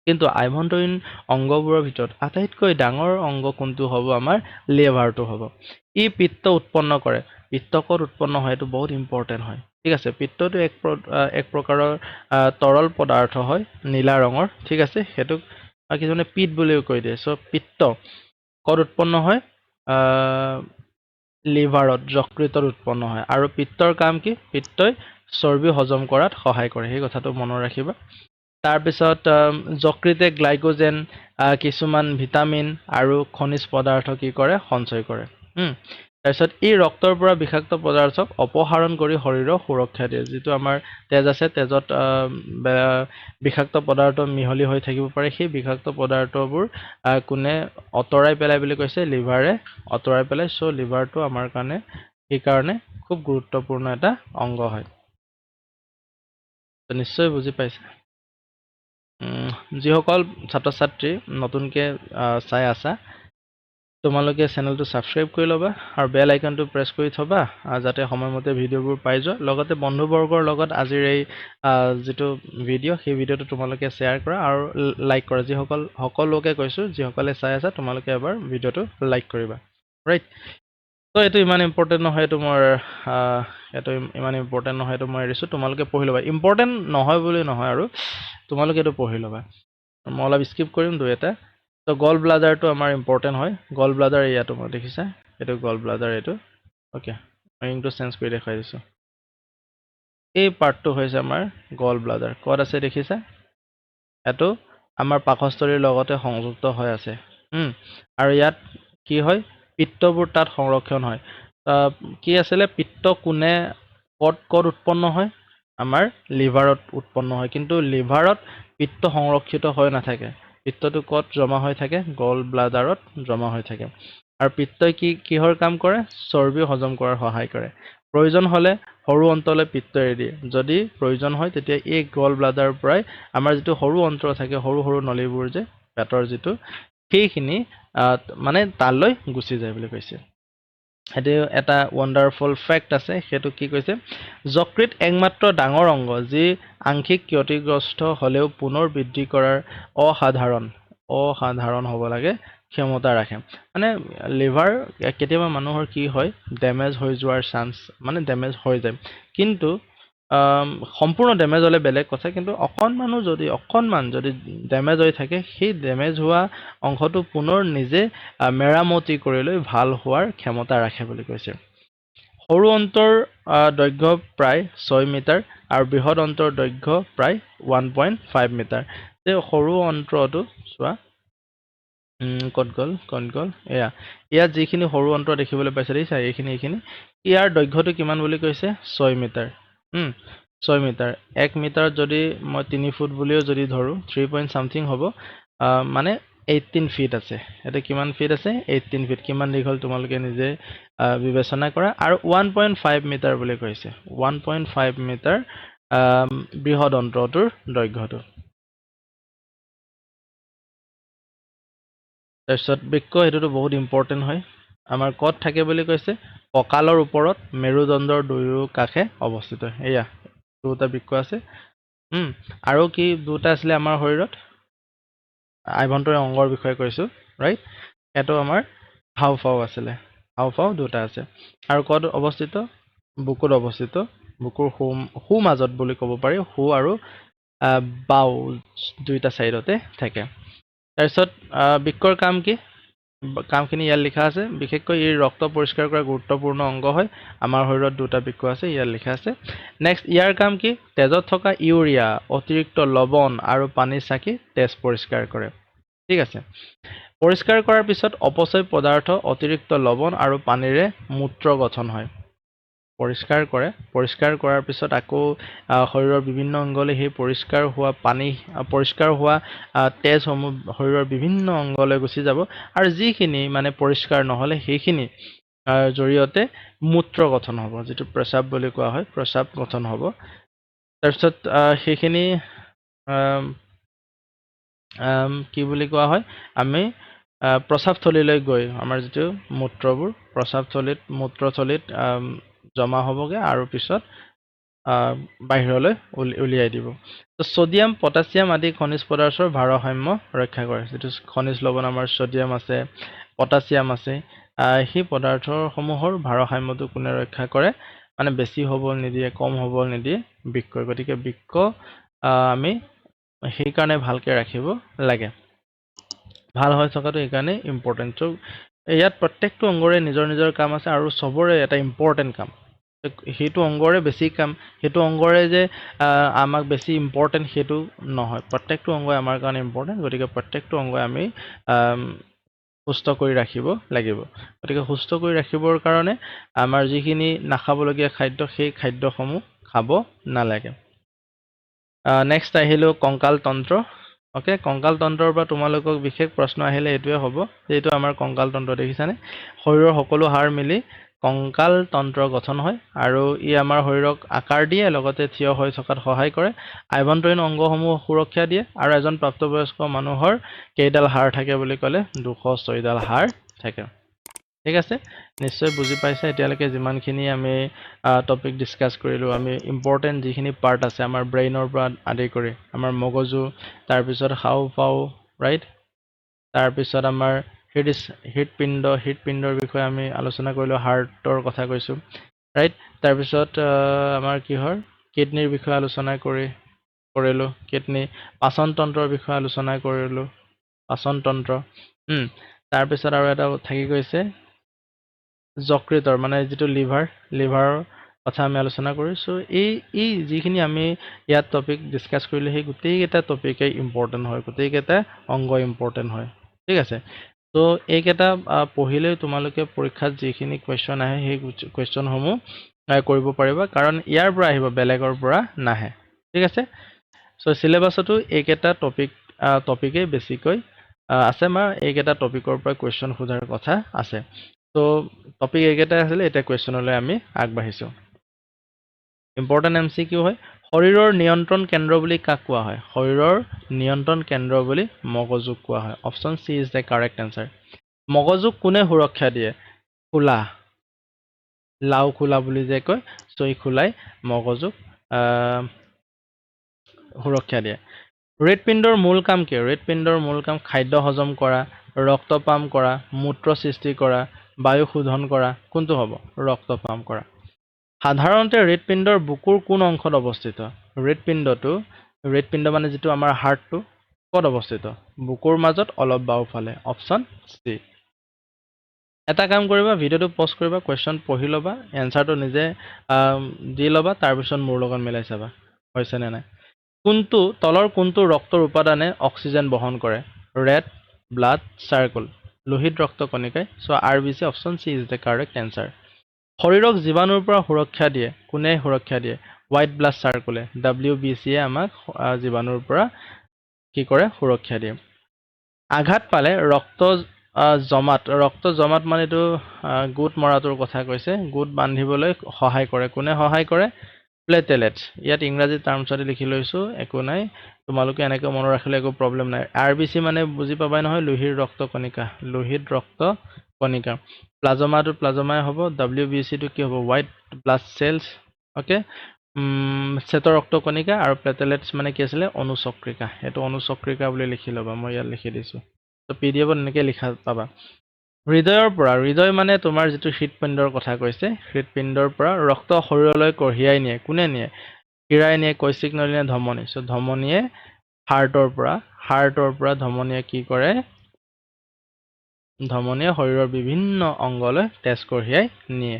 কিন্তু আভ্যন্তৰীণ অংগবোৰৰ ভিতৰত আটাইতকৈ ডাঙৰ অংগ কোনটো হ'ব আমাৰ লিভাৰটো হ'ব ই পিত্ত উৎপন্ন কৰে পিত্ত ক'ত উৎপন্ন হয় এইটো বহুত ইম্পৰ্টেণ্ট হয় ঠিক আছে পিত্তটো এক প্ৰকাৰৰ তৰল পদাৰ্থ হয় নীলা ৰঙৰ ঠিক আছে হেতুক কিছুমানে পিত্ত বুলিও কৈ দিয়ে সো পিত্ত ক'ত উৎপন্ন হয় লিভাৰত যকৃতত উৎপন্ন হয় আৰু পিত্তৰ কাম কি পিত্তই চৰ্বি হজম কৰাত সহায় কৰে সেই কথাটো মনত ৰাখিবা তাৰপিছত যকৃতে গ্লাইকোজেন কিছুমান ভিটামিন আৰু খনিজ পদাৰ্থ কি কৰে সঞ্চয় কৰে তাৰপিছত এই ৰক্তৰ পৰা বিষাক্ত পদাৰ্থক অপসাৰণ কৰি শৰীৰক সুৰক্ষা দিয়ে যিটো আমাৰ তেজ আছে তেজত বিষাক্ত পদাৰ্থ মিহলি হৈ থাকিব পাৰে সেই বিষাক্ত পদাৰ্থবোৰ কোনে অতৰাই পেলাই বুলি কৈছে লিভাৰে অতৰাই পেলাই সো লিভাৰটো আমাৰ কাৰণে এই কাৰণে খুব গুৰুত্বপূৰ্ণ এটা অংগ হয় তো নিশ্চয় বুজি পাইছে যিসকল ছাত্ৰ ছাত্ৰী নতুনকৈ চাই আছা তোমালোকে চেনেলটো ছাবস্ক্ৰাইব কৰি ল'বা আৰু বেল আইকনটো প্ৰেছ কৰি থবা যাতে সময়মতে ভিডিঅ'বোৰ পাই যোৱা লগতে বন্ধুবৰ্গৰ লগত আজিৰ এই যিটো ভিডিঅ' সেই ভিডিঅ'টো তোমালোকে শ্বেয়াৰ কৰা আৰু লাইক কৰা যিসকল সকলোকে কৈছোঁ যিসকলে চাই আছা তোমালোকে এবাৰ ভিডিঅ'টো লাইক কৰিবা ৰাইট তো এইটো ইমান ইম্পৰ্টেণ্ট নহয় এইটো মোৰ এইটো ইমান ইম্পৰ্টেণ্ট নহয় এইটো মই এৰিছোঁ তোমালোকে পঢ়ি ল'বা ইম্পৰ্টেণ্ট নহয় বুলি নহয় আৰু তোমালোকে এইটো পঢ়ি ল'বা মই অলপ স্কিপ কৰিম দুই এটা তো গল ব্লাডাৰটো আমাৰ ইম্পৰ্টেণ্ট হয় গল ব্লাডাৰ ইয়াতো মই দেখিছা এইটো গল ব্লাডাৰ এইটো ওকে ৰিংটো চেঞ্জ কৰি দেখাই দিছোঁ এই পাৰ্টটো হৈছে আমাৰ গল ব্লাডাৰ ক'ত আছে দেখিছা এইটো আমাৰ পাকস্থলীৰ লগতে সংযুক্ত হৈ আছে আৰু ইয়াত কি হয় পিত্তবোৰ তাত সংৰক্ষণ হয় কি আছিলে পিত্ত কোনে ক'ত উৎপন্ন হয় আমাৰ লিভাৰত উৎপন্ন হয় কিন্তু লিভাৰত পিত্ত সংৰক্ষিত হৈ নাথাকে পিত্তটো ক'ত জমা হৈ থাকে গল ব্লাডাৰত জমা হৈ থাকে আৰু পিত্তই কিহৰ কাম কৰে চৰ্বি হজম কৰাৰ সহায় কৰে প্ৰয়োজন হ'লে সৰু অন্তলৈ পিত্ত এৰি দিয়ে যদি প্ৰয়োজন হয় তেতিয়া এই গল ব্লাডাৰৰ পৰাই আমাৰ যিটো সৰু অন্ত্ৰ থাকে সৰু সৰু নলীবোৰ যে পেটৰ যিটো সেইখিনি মানে তালৈ গুচি যায় বুলি কৈছে সেইটো এটা ৱণ্ডাৰফুল ফেক্ট আছে সেইটো কি কৈছে যকৃত একমাত্ৰ ডাঙৰ অংগ যি আংশিক ক্ষতিগ্ৰস্ত হ'লেও পুনৰ বৃদ্ধি কৰাৰ অসাধাৰণ হ'ব লাগে ক্ষমতা ৰাখে মানে লিভাৰ কেতিয়াবা মানুহৰ কি হয় ডেমেজ হৈ যোৱাৰ চান্স মানে ডেমেজ হৈ যায় কিন্তু সম্পূৰ্ণ ডেমেজ হ'লে বেলেগ কথা কিন্তু অকণমান যদি ডেমেজ হৈ থাকে সেই ডেমেজ হোৱা অংশটো পুনৰ নিজে মেৰামতি কৰি লৈ ভাল হোৱাৰ ক্ষমতা ৰাখে বুলি কৈছে সৰু অন্তৰ দৈৰ্ঘ্য প্ৰায় 6 মিটাৰ আৰু বৃহৎ অন্তৰ দৈৰ্ঘ্য প্ৰায় 1.5 মিটাৰ যে সৰু অন্ত্ৰটো চোৱা ক'ত গ'ল এয়া ইয়াত যিখিনি সৰু অন্ত্ৰ দেখিবলৈ পাইছে দেখিছা এইখিনি ইয়াৰ দৈৰ্ঘ্যটো কিমান বুলি কৈছে 6 মিটাৰ 6 মিটাৰ 1 মিটাৰত যদি মই 3 ফুট বুলিও যদি ধৰোঁ 3 পইণ্ট সামথিং হ'ব মানে 18 ফিট আছে এটা কিমান ফিট আছে 18 ফিট কিমান দীঘল তোমালোকে নিজে বিবেচনা কৰা আৰু 1.5 মিটাৰ বুলি কৈছে 1.5 মিটাৰ বৃহৎ অন্ত্ৰটোৰ দৈৰ্ঘ্যটো তাৰপিছত বৃক্ক সেইটোতো বহুত ইম্পৰ্টেণ্ট হয় আমাৰ ক'ত থাকে বুলি কৈছে কঁকালৰ ওপৰত মেৰুদণ্ডৰ দুয়ো কাষে অৱস্থিত এয়া দুটা বৃক্ক আছে আৰু কি দুটা আছিলে আমাৰ শৰীৰত আভ্যন্তৰীণ অংগৰ বিষয়ে কৈছোঁ ৰাইট এইটো আমাৰ হাওঁফাওঁ আছিলে হাওঁফাওঁ দুটা আছে আৰু ক'ত অৱস্থিত বুকুত অৱস্থিত বুকুৰ সু মাজত বুলি ক'ব পাৰি সু আৰু বাও দুইটা চাইডতে থাকে তাৰপিছত বৃক্কৰ কাম কি কামখিনি ইয়াত লিখা আছে বিশেষকৈ ই ৰক্ত পৰিষ্কাৰ কৰা গুৰুত্বপূৰ্ণ অংগ হয় আমাৰ শৰীৰত দুটা বৃক্ক আছে ইয়াত লিখা আছে নেক্সট ইয়াৰ কাম কি তেজত থকা ইউৰিয়া অতিৰিক্ত লৱণ আৰু পানী চাকি তেজ পৰিষ্কাৰ কৰে ঠিক আছে পৰিষ্কাৰ কৰাৰ পিছত অপচয় পদাৰ্থ অতিৰিক্ত লৱণ আৰু পানীৰে মূত্ৰ গঠন হয় পৰিষ্কাৰ কৰাৰ পিছত আকৌ শৰীৰৰ বিভিন্ন অংগলৈ সেই পৰিষ্কাৰ হোৱা পানী পৰিষ্কাৰ হোৱা তেজসমূহ শৰীৰৰ বিভিন্ন অংগলৈ গুচি যাব আৰু যিখিনি মানে পৰিষ্কাৰ নহ'লে সেইখিনি জৰিয়তে মূত্ৰ গঠন হ'ব যিটো প্ৰস্ৰাৱ বুলি কোৱা হয় প্ৰস্ৰাৱ গঠন হ'ব তাৰপিছত সেইখিনি কি বুলি কোৱা হয় আমি প্ৰস্ৰাৱথলীলৈ গৈ আমাৰ যিটো মূত্ৰবোৰ প্ৰস্ৰাৱথলীত মূত্ৰথলীত জমা হ'বগে আৰু পিছত বাহিৰলৈ উলিয়াই দিব। তো ছডিয়াম পটাছিয়াম আদি খনিজ পদাৰ্থৰ ভাৰসাম্য ৰক্ষা কৰে। যেটো খনিজ লৱণ আমাৰ ছডিয়াম আছে, পটাছিয়াম আছে, সেই পদাৰ্থসমূহৰ ভাৰসাম্যটো কোনে ৰক্ষা কৰে? মানে বেছি হ'ব নিদিয়ে, কম হ'ব নিদিয়ে, বৃক্কই। গতিকে বৃক্ক আমি সেইকাৰণে ভালকৈ ৰাখিব লাগে। ভাল হৈ থকাটো এইকাৰণে ইম্পৰ্টেণ্ট। চ' ইয়াত প্ৰত্যেকটো অংগৰে নিজৰ নিজৰ কাম আছে আৰু চবৰে এটা ইম্পৰ্টেণ্ট কাম। সেইটো অংগৰে বেছি কাম, সেইটো অংগৰে যে আমাক বেছি ইম্পৰ্টেণ্ট সেইটো নহয়। প্ৰত্যেকটো অংগই আমাৰ কাৰণে ইম্পৰ্টেণ্ট। গতিকে প্ৰত্যেকটো অংগই আমি সুস্থ কৰি ৰাখিব লাগিব। গতিকে সুস্থ কৰি ৰাখিবৰ কাৰণে আমাৰ যিখিনি নাখাবলগীয়া খাদ্য, সেই খাদ্যসমূহ খাব নালাগে। নেক্সট আহিলোঁ কংকাল তন্ত্ৰ। ওকে, কংকাল তন্ত্ৰৰ পৰা তোমালোকক বিশেষ প্ৰশ্ন আহিলে এইটোৱে হ'ব যে এইটো আমাৰ কংকাল তন্ত্ৰ দেখিছানে? শৰীৰৰ সকলো হাড় মিলি কংকাল তন্ত্ৰ গঠন হয় আৰু ই আমাৰ শৰীৰক আকাৰ দিয়ে, লগতে থিয় হৈ থকাত সহায় কৰে, আভ্যন্তৰীণ অংগসমূহ সুৰক্ষা দিয়ে আৰু এজন প্ৰাপ্তবয়স্ক মানুহৰ কেইডাল হাড় থাকে বুলি ক'লে 206ডাল হাড় থাকে। ঠিক আছে, নিশ্চয় বুজি পাইছা এতিয়ালৈকে যিমানখিনি আমি টপিক ডিছকাছ কৰিলোঁ। আমি ইম্পৰ্টেণ্ট যিখিনি পাৰ্ট আছে আমাৰ ব্ৰেইনৰ পৰা আদি কৰি আমাৰ মগজু, তাৰপিছত হাওঁফাওঁ, ৰাইট, তাৰপিছত আমাৰ হৃদপিণ্ডৰ বিষয়ে আমি আলোচনা কৰিলোঁ, হাৰ্টৰ কথা কৈছোঁ, ৰাইট। তাৰপিছত আমাৰ কিহৰ কিডনীৰ বিষয়ে আলোচনা কৰিলোঁ, কিডনী, পাচন তন্ত্ৰৰ বিষয়ে আলোচনা কৰিলোঁ, পাচন তন্ত্ৰ। তাৰপিছত আৰু এটা থাকি গৈছে যকৃতৰ, মানে যিটো লিভাৰৰ কথা আমি আলোচনা কৰিছোঁ। এই যিখিনি আমি ইয়াত টপিক ডিছকাছ কৰিলোঁ, সেই গোটেইকেইটা টপিকেই ইম্পৰ্টেণ্ট হয়, গোটেইকেইটা অংগ ইম্পৰ্টেণ্ট হয়। ঠিক আছে, তো এইকেইটা পঢ়িলেই তোমালোকে পৰীক্ষাত যিখিনি কুৱেশ্যন আহে সেই কুৱেশ্যনসমূহ কৰিব পাৰিবা, কাৰণ ইয়াৰ পৰা আহিব, বেলেগৰ পৰা নাহে। ঠিক আছে, চ' চিলেবাছতো এইকেইটা টপিকেই বেছিকৈ আছে, বা এইকেইটা টপিকৰ পৰা কুৱেশ্যন সোধাৰ কথা আছে। ত' টপিক এইকেইটাই আছিলে, এতিয়া কুৱেশ্যনলৈ আমি আগবাঢ়িছোঁ। ইম্পৰ্টেণ্ট MCQ হয়। শৰীৰৰ নিয়ন্ত্ৰণ কেন্দ্ৰ বুলি কাক কোৱা হয়? শৰীৰৰ নিয়ন্ত্ৰণ কেন্দ্ৰ বুলি মগজুক কোৱা হয়। Option C is the correct answer. মগজুক কোনে সুৰক্ষা দিয়ে? খোলা, লাও খোলা বুলি যে কয়, চ' এই খোলাই মগজুক সুৰক্ষা দিয়ে। হৃদপিণ্ডৰ মূল কাম কি? হৃদপিণ্ডৰ মূল কাম খাদ্য হজম কৰা, ৰক্ত পাম্প কৰা, মূত্ৰ সৃষ্টি কৰা, বায়ু শোধন কৰা। কোনটো হ'ব? ৰক্ত পাম্প কৰা। সাধাৰণতে হৃদপিণ্ডৰ বুকুৰ কোন অংশত অৱস্থিত? হৃদপিণ্ড মানে যিটো আমাৰ হাৰ্টটো, ক'ত অৱস্থিত? বুকুৰ মাজত, অলপ বাওঁফালে। Option C. এটা কাম কৰিবা, ভিডিঅ'টো পজ কৰিবা, কুৱেশ্যন পঢ়ি ল'বা, এনচাৰটো নিজে দি ল'বা, তাৰপিছত মোৰ লগত মিলাই চাবা হৈছেনে নাই। তলৰ কোনটো ৰক্তৰ উপাদানে অক্সিজেন বহন কৰে? ৰেড ব্লাড চাৰ্কুল, লোহিত ৰক্ত কণিকাই। চ' RBC, option C is the correct answer. শৰীৰক জীৱাণুৰ পৰা সুৰক্ষা দিয়ে, কোনে সুৰক্ষা দিয়ে? হোৱাইট ব্লাড চাৰ্কুলে, WBCয়ে আমাক জীৱাণুৰ পৰা কি কৰে? সুৰক্ষা দিয়ে। আঘাত পালে ৰক্ত জমাট মানে এইটো গোট মৰাটোৰ কথা কৈছে, গোট বান্ধিবলৈ সহায় কৰে, কোনে সহায় কৰে? প্লেটেলেটছ। ইয়াত ইংৰাজী টাৰ্মছতে লিখি লৈছোঁ, একো নাই, তোমালোকে এনেকৈ মনত ৰাখিলে একো প্ৰব্লেম নাই। RBC মানে বুজি পাবাই নহয়, লোহিত ৰক্ত কণিকা। প্লাজমাই হ'ব, WBCটো কি হ'ব? White blood sales. অ'কে, শ্বেত ৰক্ত কণিকা, আৰু প্লেটেলেটছ মানে কি আছিলে? অনুচক্ৰিকা। এইটো অনুচক্ৰিকা বুলি লিখি ল'বা, মই ইয়াত লিখি দিছোঁ। ত' PDF-ত এনেকৈ লিখা পাবা। হৃদয় মানে তোমাৰ যিটো হৃদপিণ্ডৰ কথা কৈছে, হৃদপিণ্ডৰ পৰা ৰক্ত শৰীৰলৈ কঢ়িয়াই নিয়ে, কোনে নিয়ে? হীৰাই নিয়ে, কৈশিক নলী নে ধমনী? চ' ধমনীয়ে হাৰ্টৰ পৰা ধমনীয়ে কি কৰে? ধমনীয়ে শৰীৰৰ বিভিন্ন অংগলৈ তেজ কঢ়িয়াই নিয়ে।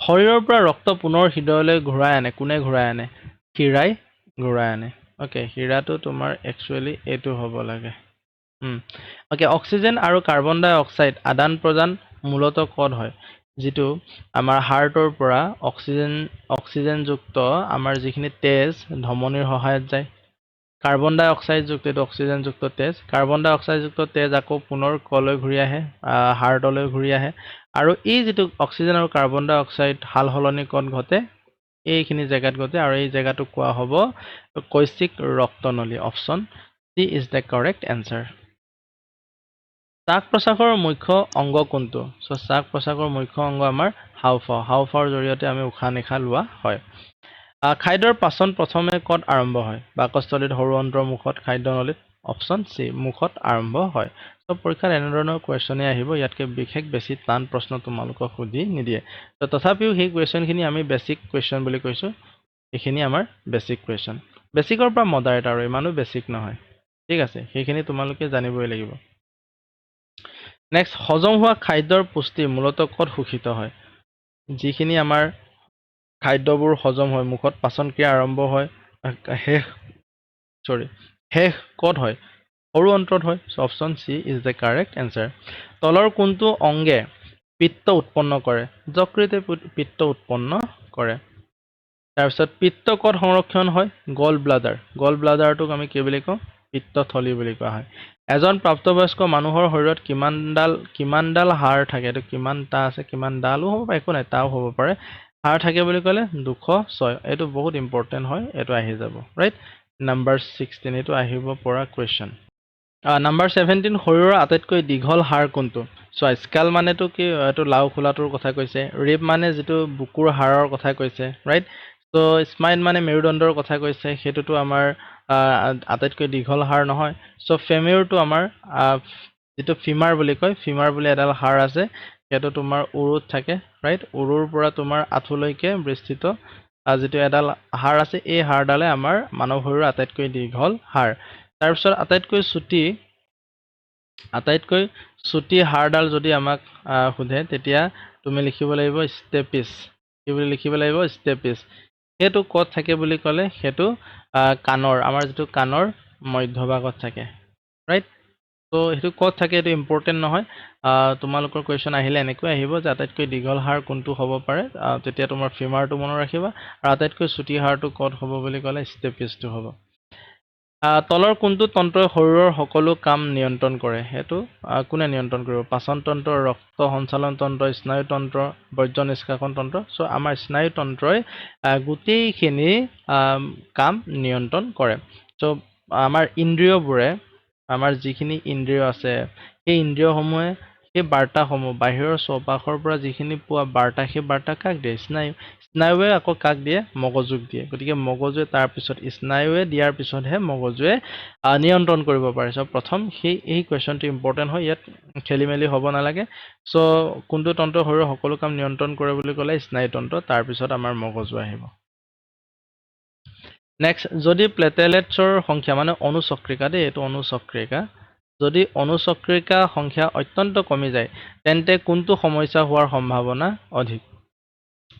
শৰীৰৰ পৰা ৰক্ত পুনৰ হৃদয়লৈ ঘূৰাই আনে, কোনে ঘূৰাই আনে? হীৰাই ঘূৰাই আনে। অ'কে, হীৰাটো তোমাৰ একচুৱেলি এইটো হ'ব লাগে। অ'কে, অক্সিজেন আৰু কাৰ্বন ডাই অক্সাইড আদান প্ৰদান মূলতঃ ক'ত হয়? যিটো আমাৰ হাৰ্টৰ পৰা অক্সিজেনযুক্ত আমাৰ যিখিনি তেজ ধমনীৰ সহায়ত যায়, কাৰ্বন ডাই অক্সাইডযুক্ত, এইটো অক্সিজেনযুক্ত তেজ, কাৰ্বন ডাই অক্সাইডযুক্ত তেজ আকৌ পুনৰ কলৈ ঘূৰি আহে? হাৰ্টলৈ ঘূৰি আহে। আৰু এই যিটো অক্সিজেন আৰু কাৰ্বন ডাই অক্সাইড সাল সলনি ক'ত ঘটে? এইখিনি জেগাত ঘটে, আৰু এই জেগাটোক কোৱা হ'ব কৈশিক ৰক্তনলী। Option C is the correct answer. শ্বাস প্ৰশ্বাসৰ মুখ্য অংগ কোনটো সো শ্বাস প্ৰশ্বাসৰ মুখ্য অংগ আমাৰ হাওঁফাওঁৰ জৰিয়তে আমি উশাহ নিশাহ লোৱা হয় খাদ্যৰ পাচন প্ৰথমে ক'ত আৰম্ভ হয় বাকস্থলীত সৰু অন্ত্ৰৰ মুখত খাদ্যনলীত অপচন সি মুখত আৰম্ভ হয় সো পৰীক্ষাত এনেধৰণৰ কুৱেশ্যনে আহিব ইয়াতকে বিশেষ বেছি টান প্ৰশ্ন তোমালোকক সুধি নিদিয়ে তো তথাপিও সেই কুৱেশ্যনখিনি আমি বেছিক কুৱেশ্যন বুলি কৈছোঁ এইখিনি আমাৰ বেছিক কুৱেশ্যন বেছিকৰ পৰা মডাৰেট আৰু ইমানো বেছিক নহয় ঠিক আছে সেইখিনি তোমালোকে জানিবই লাগিব নেক্সট হজম হোৱা খাদ্যৰ পুষ্টি মূলতঃ ক'ত শোষিত হয় যিখিনি আমাৰ খাদ্যবোৰ হজম হয় মুখত পাচন ক্ৰিয়া আৰম্ভ হয় শেষ ক'ত হয় সৰু অন্ত্ৰত হয় so option C is the correct answer তলৰ কোনটো অংগে পিত্ত উৎপন্ন কৰে যকৃতে পিত্ত উৎপন্ন কৰে তাৰপিছত পিত্ত ক'ত সংৰক্ষণ হয় গল ব্লাডাৰটোক আমি কি বুলি কওঁ পিত্তথলী বুলি কোৱা হয় এজন প্ৰাপ্তবয়স্ক মানুহৰ শৰীৰত কিমানডাল হাড় থাকে এইটো কিমানটা আছে কিমানডালো হ'ব পাৰে একো নাই তাও হ'ব পাৰে হাড় থাকে বুলি ক'লে 206 এইটো বহুত ইম্পৰ্টেণ্ট হয় এইটো আহি যাব ৰাইট নাম্বাৰ 16 এইটো আহিব পৰা কুৱেশ্যন নাম্বাৰ 17 শৰীৰৰ আটাইতকৈ দীঘল হাড় কোনটো সো স্কাল মানেটো কি এইটো লাও খোলাটোৰ কথা কৈছে ৰিব মানে যেটো বুকুৰ হাড়ৰ কথা কৈছে ৰাইট সো স্পাইন মানে মেৰুদণ্ডৰ কথা কৈছে হেতুটো আমাৰ আটাইতকৈ দীঘল হাড় নহয় সো ফেমিউৰটো আমাৰ যেটো ফিমাৰ বুলি কয় ফিমাৰ বুলি এডাল হাড় আছে হেতু তোমাৰ উৰুত থাকে ৰাইট উৰুৰ পৰা তোমাৰ আঁঠুলৈকে বিস্তৃত যেটো এডাল হাড় আছে এই হাড়ডালে আমাৰ মানৱ শৰীৰৰ আটাইতকৈ দীঘল হাড় তাৰপিছত আটাইতকৈ ছুটি হাড়ডাল যদি আমাক সুধে তেতিয়া তুমি লিখিব লাগিব ষ্টেপিছ কি বুলি লিখিব লাগিব ষ্টেপিছ হেতু ক'ত থাকে বুলি ক'লে হেতু কাণৰ আমাৰ যেটো কাণৰ মধ্যভাগত থাকে ৰাইট সো হেতু ক'ত থাকে এটো ইম্পৰ্টেন্ট নহয় তোমালোকৰ কুৱেশ্যন আহিলে এনেকৈ আহিব যে আটাইতকৈ দীঘল হাড় কোনটো হ'ব পাৰে তেতিয়া তোমাৰ ফিমাৰটো মনত ৰাখিবা আৰু আটাইতকৈ ছুটি হাড়টো ক'ত হ'ব বুলি ক'লে ষ্টেপিছটো হ'ব তলৰ কোনটো তন্ত্ৰই শৰীৰৰ সকলো কাম নিয়ন্ত্ৰণ কৰে হেতু কোনে নিয়ন্ত্ৰণ কৰিব পাচন তন্ত্ৰ ৰক্ত সঞ্চালন তন্ত্ৰ স্নায়ু তন্ত্ৰ বৰ্জ্য নিষ্কাশন তন্ত্ৰ সো আমাৰ স্নায়ু তন্ত্ৰই গোটেইখিনি কাম নিয়ন্ত্ৰণ কৰে সো আমাৰ ইন্দ্ৰিয়বোৰে আমাৰ যিখিনি ইন্দ্ৰিয় আছে সেই ইন্দ্ৰিয়সমূহে সেই বাৰ্তাসমূহ বাহিৰৰ চৌপাশৰ পৰা যিখিনি পোৱা বাৰ্তা সেই বাৰ্তা কাক দিয়ে স্নায়ুৱে আকৌ কাক দিয়ে মগজুক দিয়ে গতিকে মগজুৱে তাৰ পিছত স্নায়ুৱে দিয়াৰ পিছতহে মগজুৱে নিয়ন্ত্ৰণ কৰিব পাৰে সো প্ৰথম এই কুৱেশ্যনটো ইম্পৰ্টেন্ট হয় ইয়াত খেলিমেলি হ'ব নালাগে সো কোনটো তন্ত্ৰ শৰীৰৰ সকলো কাম নিয়ন্ত্ৰণ কৰে বুলি ক'লে স্নায়ু তন্ত্ৰ তাৰ পিছত আমাৰ মগজু আহিব নেক্সট যদি প্লেটেলেটছৰ সংখ্যা মানে অনুচক্ৰিকা দেই এইটো অনুচক্ৰিকা যদি অনুচক্ৰিকা সংখ্যা অত্যন্ত কমি যায় তেন্তে কোনটো সমস্যা হোৱাৰ সম্ভাৱনা অধিক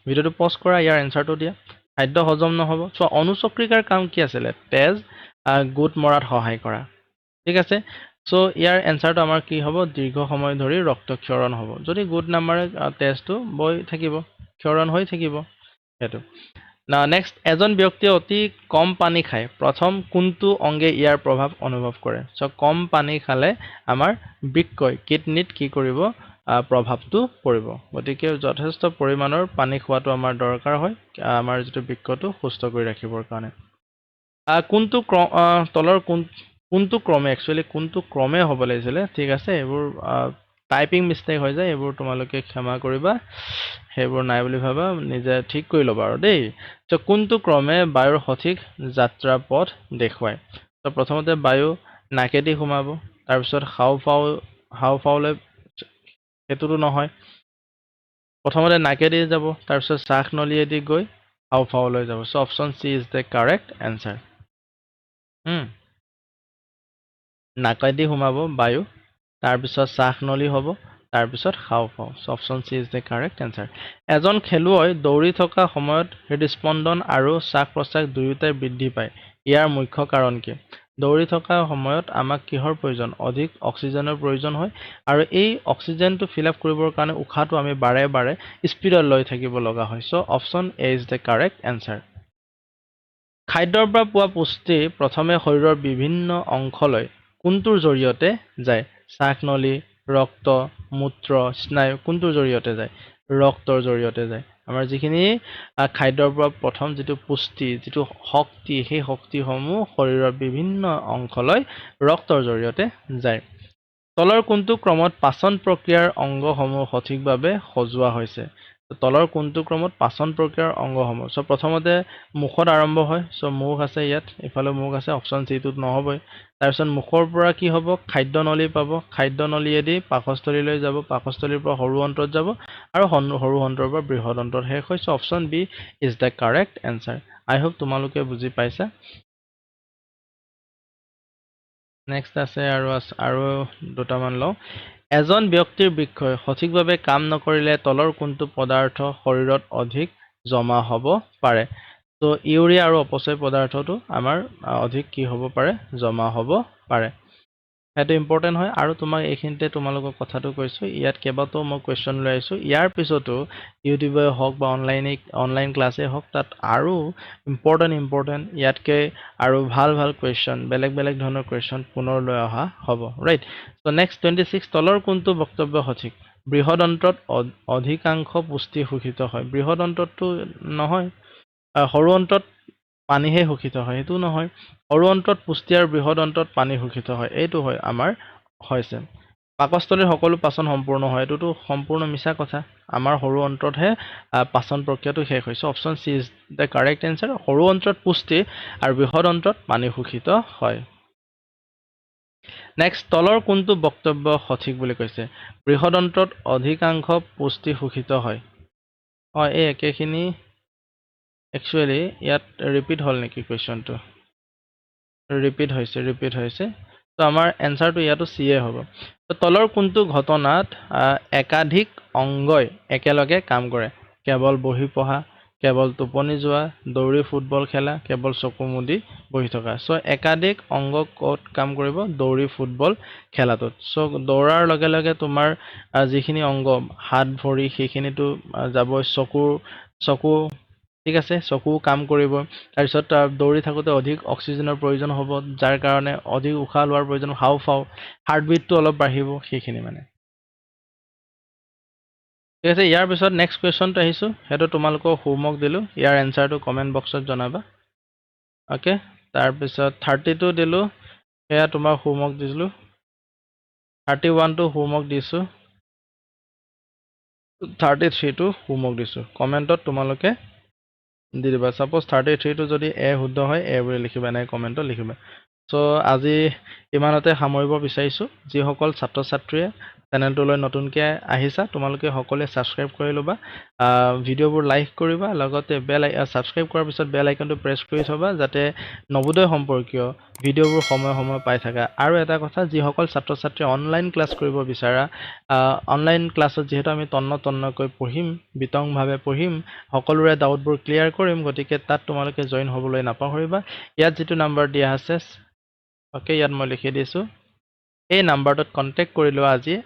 ভিডিওটো পজ কৰা ইয়াৰ এনসাৰটো দিয়া খাদ্য হজম নহব সো অনুচক্ৰিকাৰ কাম কি আছিল তেজ গোট মৰাত সহায় কৰা ঠিক আছে সো ইয়াৰ এনসাৰটো আমাৰ কি হ'ব দীৰ্ঘ সময় ধৰি ৰক্তক্ষৰণ হ'ব যদি গোট নামাৰে তেজটো বৈ থাকিব ক্ষৰণ হৈ থাকিব হেতু নেক্সট এজন ব্যক্তিয়ে অতি কম পানী খায় প্ৰথম কোনটো অংগে ইয়াৰ প্ৰভাৱ অনুভৱ কৰে সো কম পানী খালে আমাৰ বৃক্কই কিডনিত কি কৰিব প্ৰভাৱটো পৰিব গতিকে যথেষ্ট পৰিমাণৰ পানী খোৱাটো আমাৰ দৰকাৰ হয় আমাৰ যেটো বৃক্কটো সুস্থ কৰি ৰাখিবৰ কাৰণে কোনটো তলৰ কোনটো ক্ৰমে একচুয়ালি কোনটো ক্ৰমে হ'ব লাগিছিল ঠিক আছে এইবোৰ টাইপিং মিস্টেক হৈ যায় এইবোৰ তোমালোকে ক্ষমা কৰিবা সেইবোৰ নাই বুলি ভাবা নিজে ঠিক কৰি ল'বা আৰু দেই তো কোনটো ক্ৰমে বায়ুৰ সঠিক যাত্ৰা পথ দেখুৱায় তো প্ৰথমতে বায়ু নাকেদি সোমাব তাৰ পিছত হাওঁফাওঁলৈ হেতুটো নহয় প্ৰথমতে নাকেদি যাব তাৰ পিছত শ্বাস নলীয়েদি গৈ হাওঁফাওঁলৈ যাব so option C is the correct answer নাকেদি সোমাব বায়ু তাৰ পিছত শ্বাস নলী হ'ব তাৰ পিছত হাওঁফাওঁ so option C is the correct answer এজন খেলুৱৈ দৌৰি থকা সময়ত হৃদস্পন্দন আৰু শ্বাস প্ৰশ্বাস দুয়োটাই বৃদ্ধি পায় ইয়াৰ মুখ্য কাৰণ কি দৌৰি থকা সময়ত আমাক কিহৰ প্ৰয়োজন অধিক অক্সিজেনৰ প্ৰয়োজন হয় আৰু এই অক্সিজেনটো ফিল আপ কৰিবৰ কাৰণে উশাহটো আমি বাৰে বাৰে স্পিডত লৈ থাকিব লগা হয় so option A is the correct answer খাদ্যৰ পৰা পোৱা পুষ্টি প্ৰথমে শৰীৰৰ বিভিন্ন অংশলৈ কোনটোৰ জৰিয়তে যায় শ্বাস নলী ৰক্ত মূত্ৰ স্নায়ু কোনটোৰ জৰিয়তে যায় ৰক্তৰ জৰিয়তে যায় আমাৰ যিখিনি খাদ্যৰ পৰা প্ৰথম যেটো পুষ্টি যেটো শক্তি সেই শক্তিসমূহ শৰীৰৰ বিভিন্ন অংশলৈ ৰক্তৰ জৰিয়তে যায় তলৰ কোনটো ক্ৰমত পাচন প্ৰক্ৰিয়াৰ অংগসমূহ সঠিকভাৱে সজোৱা হৈছে? তলৰ কোনটো ক্ৰমত পাচন প্ৰক্ৰিয়াৰ অংগসমূহ? চ' প্ৰথমতে মুখত আৰম্ভ হয়। চ' মুখ আছে ইয়াত, ইফালে মুখ আছে, অপশ্যন চিটোত নহ'বই। তাৰপিছত মুখৰ পৰা কি হ'ব? খাদ্যনলী পাব, খাদ্যনলীয়েদি পাকস্থলীলৈ যাব, পাকস্থলীৰ পৰা সৰু অন্ত্ৰত যাব, আৰু সৰু অন্ত্ৰৰ পৰা বৃহৎ অন্ত্ৰত শেষ হৈছে। Option B is the correct answer. I hope তোমালোকে বুজি পাইছা। নেক্সট আছে আৰু দুটামান লওঁ। এজন ব্যক্তিৰ বৃক্ষই সঠিকভাৱে কাম নকৰিলে তলৰ কোনটো পদাৰ্থ শৰীৰত অধিক জমা হ'ব পাৰে? তো ইউৰিয়া আৰু অপচয় পদাৰ্থটো আমাৰ অধিক কি হ'ব পাৰে? জমা হ'ব পাৰে। সেইটো ইম্পৰ্টেণ্ট হয়। আৰু তোমাক এইখিনিতে তোমালোকক কথাটো কৈছোঁ, ইয়াত কেইবাটাও মই কুৱেশ্যন লৈ আহিছোঁ। ইয়াৰ পিছতো ইউটিউবে হওক বা অনলাইন ক্লাছেই হওক, তাত আৰু ইম্পৰ্টেণ্ট ইয়াতকৈ আৰু ভাল কুৱেশ্যন, বেলেগ ধৰণৰ কুৱেশ্যন পুনৰ লৈ অহা হ'ব, ৰাইট? চ' নেক্সট 26, তলৰ কোনটো বক্তব্য সঠিক? বৃহৎ অন্ত্ৰত অধিকাংশ পুষ্টি শোষিত হয়। বৃহৎ অন্ত্ৰতটো নহয়, সৰু অন্ত্ৰত পানীহে শোষিত হয়, সেইটো নহয়। সৰু অন্ত্ৰত পুষ্টি আৰু বৃহৎ অন্ত্ৰত পানী শোষিত হয়, এইটো হয় আমাৰ হৈছে। পাকস্থলীৰ সকলো পাচন সম্পূৰ্ণ হয়, এইটোতো সম্পূৰ্ণ মিছা কথা। আমাৰ সৰু অন্ত্ৰতহে পাচন প্ৰক্ৰিয়াটো শেষ হৈছে। Option C is the correct answer. সৰু অন্ত্ৰত পুষ্টি আৰু বৃহৎ অন্ত্ৰত পানী শোষিত হয়। নেক্সট, তলৰ কোনটো বক্তব্য সঠিক বুলি কৈছে? বৃহৎ অন্ত্ৰত অধিকাংশ পুষ্টি শোষিত হয়। হয়, এই একেখিনি একচুৱেলি ইয়াত ৰিপিট হ'ল নেকি কুৱেশ্যনটো? ৰিপিট হৈছে। তো আমাৰ এনচাৰটো ইয়াতো চিয়ে হ'ব। তো তলৰ কোনটো ঘটনাত একাধিক অংগই একেলগে কাম কৰে? কেৱল বহি পঢ়া, কেৱল টোপনি যোৱা, দৌৰি ফুটবল খেলা, কেৱল চকু মুদি বহি থকা। চ' একাধিক অংগ ক'ত কাম কৰিব? দৌৰি ফুটবল খেলাটোত। চ' দৌৰাৰ লগে লগে তোমাৰ যিখিনি অংগ, হাত ভৰি, সেইখিনিতো যাবই। চকু ঠিক আছে, চকু কাম কৰিব। তাৰপিছত দৌৰি থাকোঁতে অধিক অক্সিজেনৰ প্ৰয়োজন হ'ব, যাৰ কাৰণে অধিক উশাহ লোৱাৰ প্ৰয়োজন, হাওঁফাওঁ, হাৰ্টবিটটো অলপ বাঢ়িব, সেইখিনি মানে। ঠিক আছে, ইয়াৰ পিছত নেক্সট কুৱেশ্যনটো আহিছোঁ, সেইটো তোমালোকক হোমৱৰ্ক দিলোঁ। ইয়াৰ এনচাৰটো কমেণ্ট বক্সত জনাবা। অ'কে, তাৰপিছত 32 দিলোঁ, সেয়া তোমাৰ হোমৱৰ্ক দিছিলোঁ। 31টো হোমৱৰ্ক দিছোঁ। 33টো হোমৱৰ্ক দিছোঁ। কমেণ্টত তোমালোকে দি দিবা। ছাপ'জ 33টো যদি এ শুদ্ধ হয়, এ বুলি লিখিবা, এনেকৈ কমেণ্টত লিখিবা। চ' আজি ইমানতে সামৰিব বিচাৰিছোঁ। যিসকল ছাত্ৰ ছাত্ৰীয়ে চেনেলটোলৈ নতুনকৈ আহিছা, তোমালোকে সকলোৱে ছাবস্ক্ৰাইব কৰি ল'বা, ভিডিঅ'বোৰ লাইক কৰিবা, লগতে ছাবস্ক্ৰাইব কৰাৰ পিছত বেল আইকনটো প্ৰেছ কৰি থ'বা, যাতে নৱোদয় সম্পৰ্কীয় ভিডিঅ'বোৰ সময়ে পাই থাকা। আৰু এটা কথা, যিসকল ছাত্ৰ ছাত্ৰীয়ে অনলাইন ক্লাছ কৰিব বিচাৰা, অনলাইন ক্লাছত যিহেতু আমি তন্নকৈ পঢ়িম, বিতংভাৱে পঢ়িম, সকলোৰে ডাউটবোৰ ক্লিয়াৰ কৰিম, গতিকে তাত তোমালোকে জইন হ'বলৈ নাপাহৰিবা। ইয়াত যিটো নাম্বাৰ দিয়া আছে, অ'কে, ইয়াত মই লিখি দিছোঁ, এই নাম্বাৰটোত কণ্টেক্ট কৰি লোৱা আজি।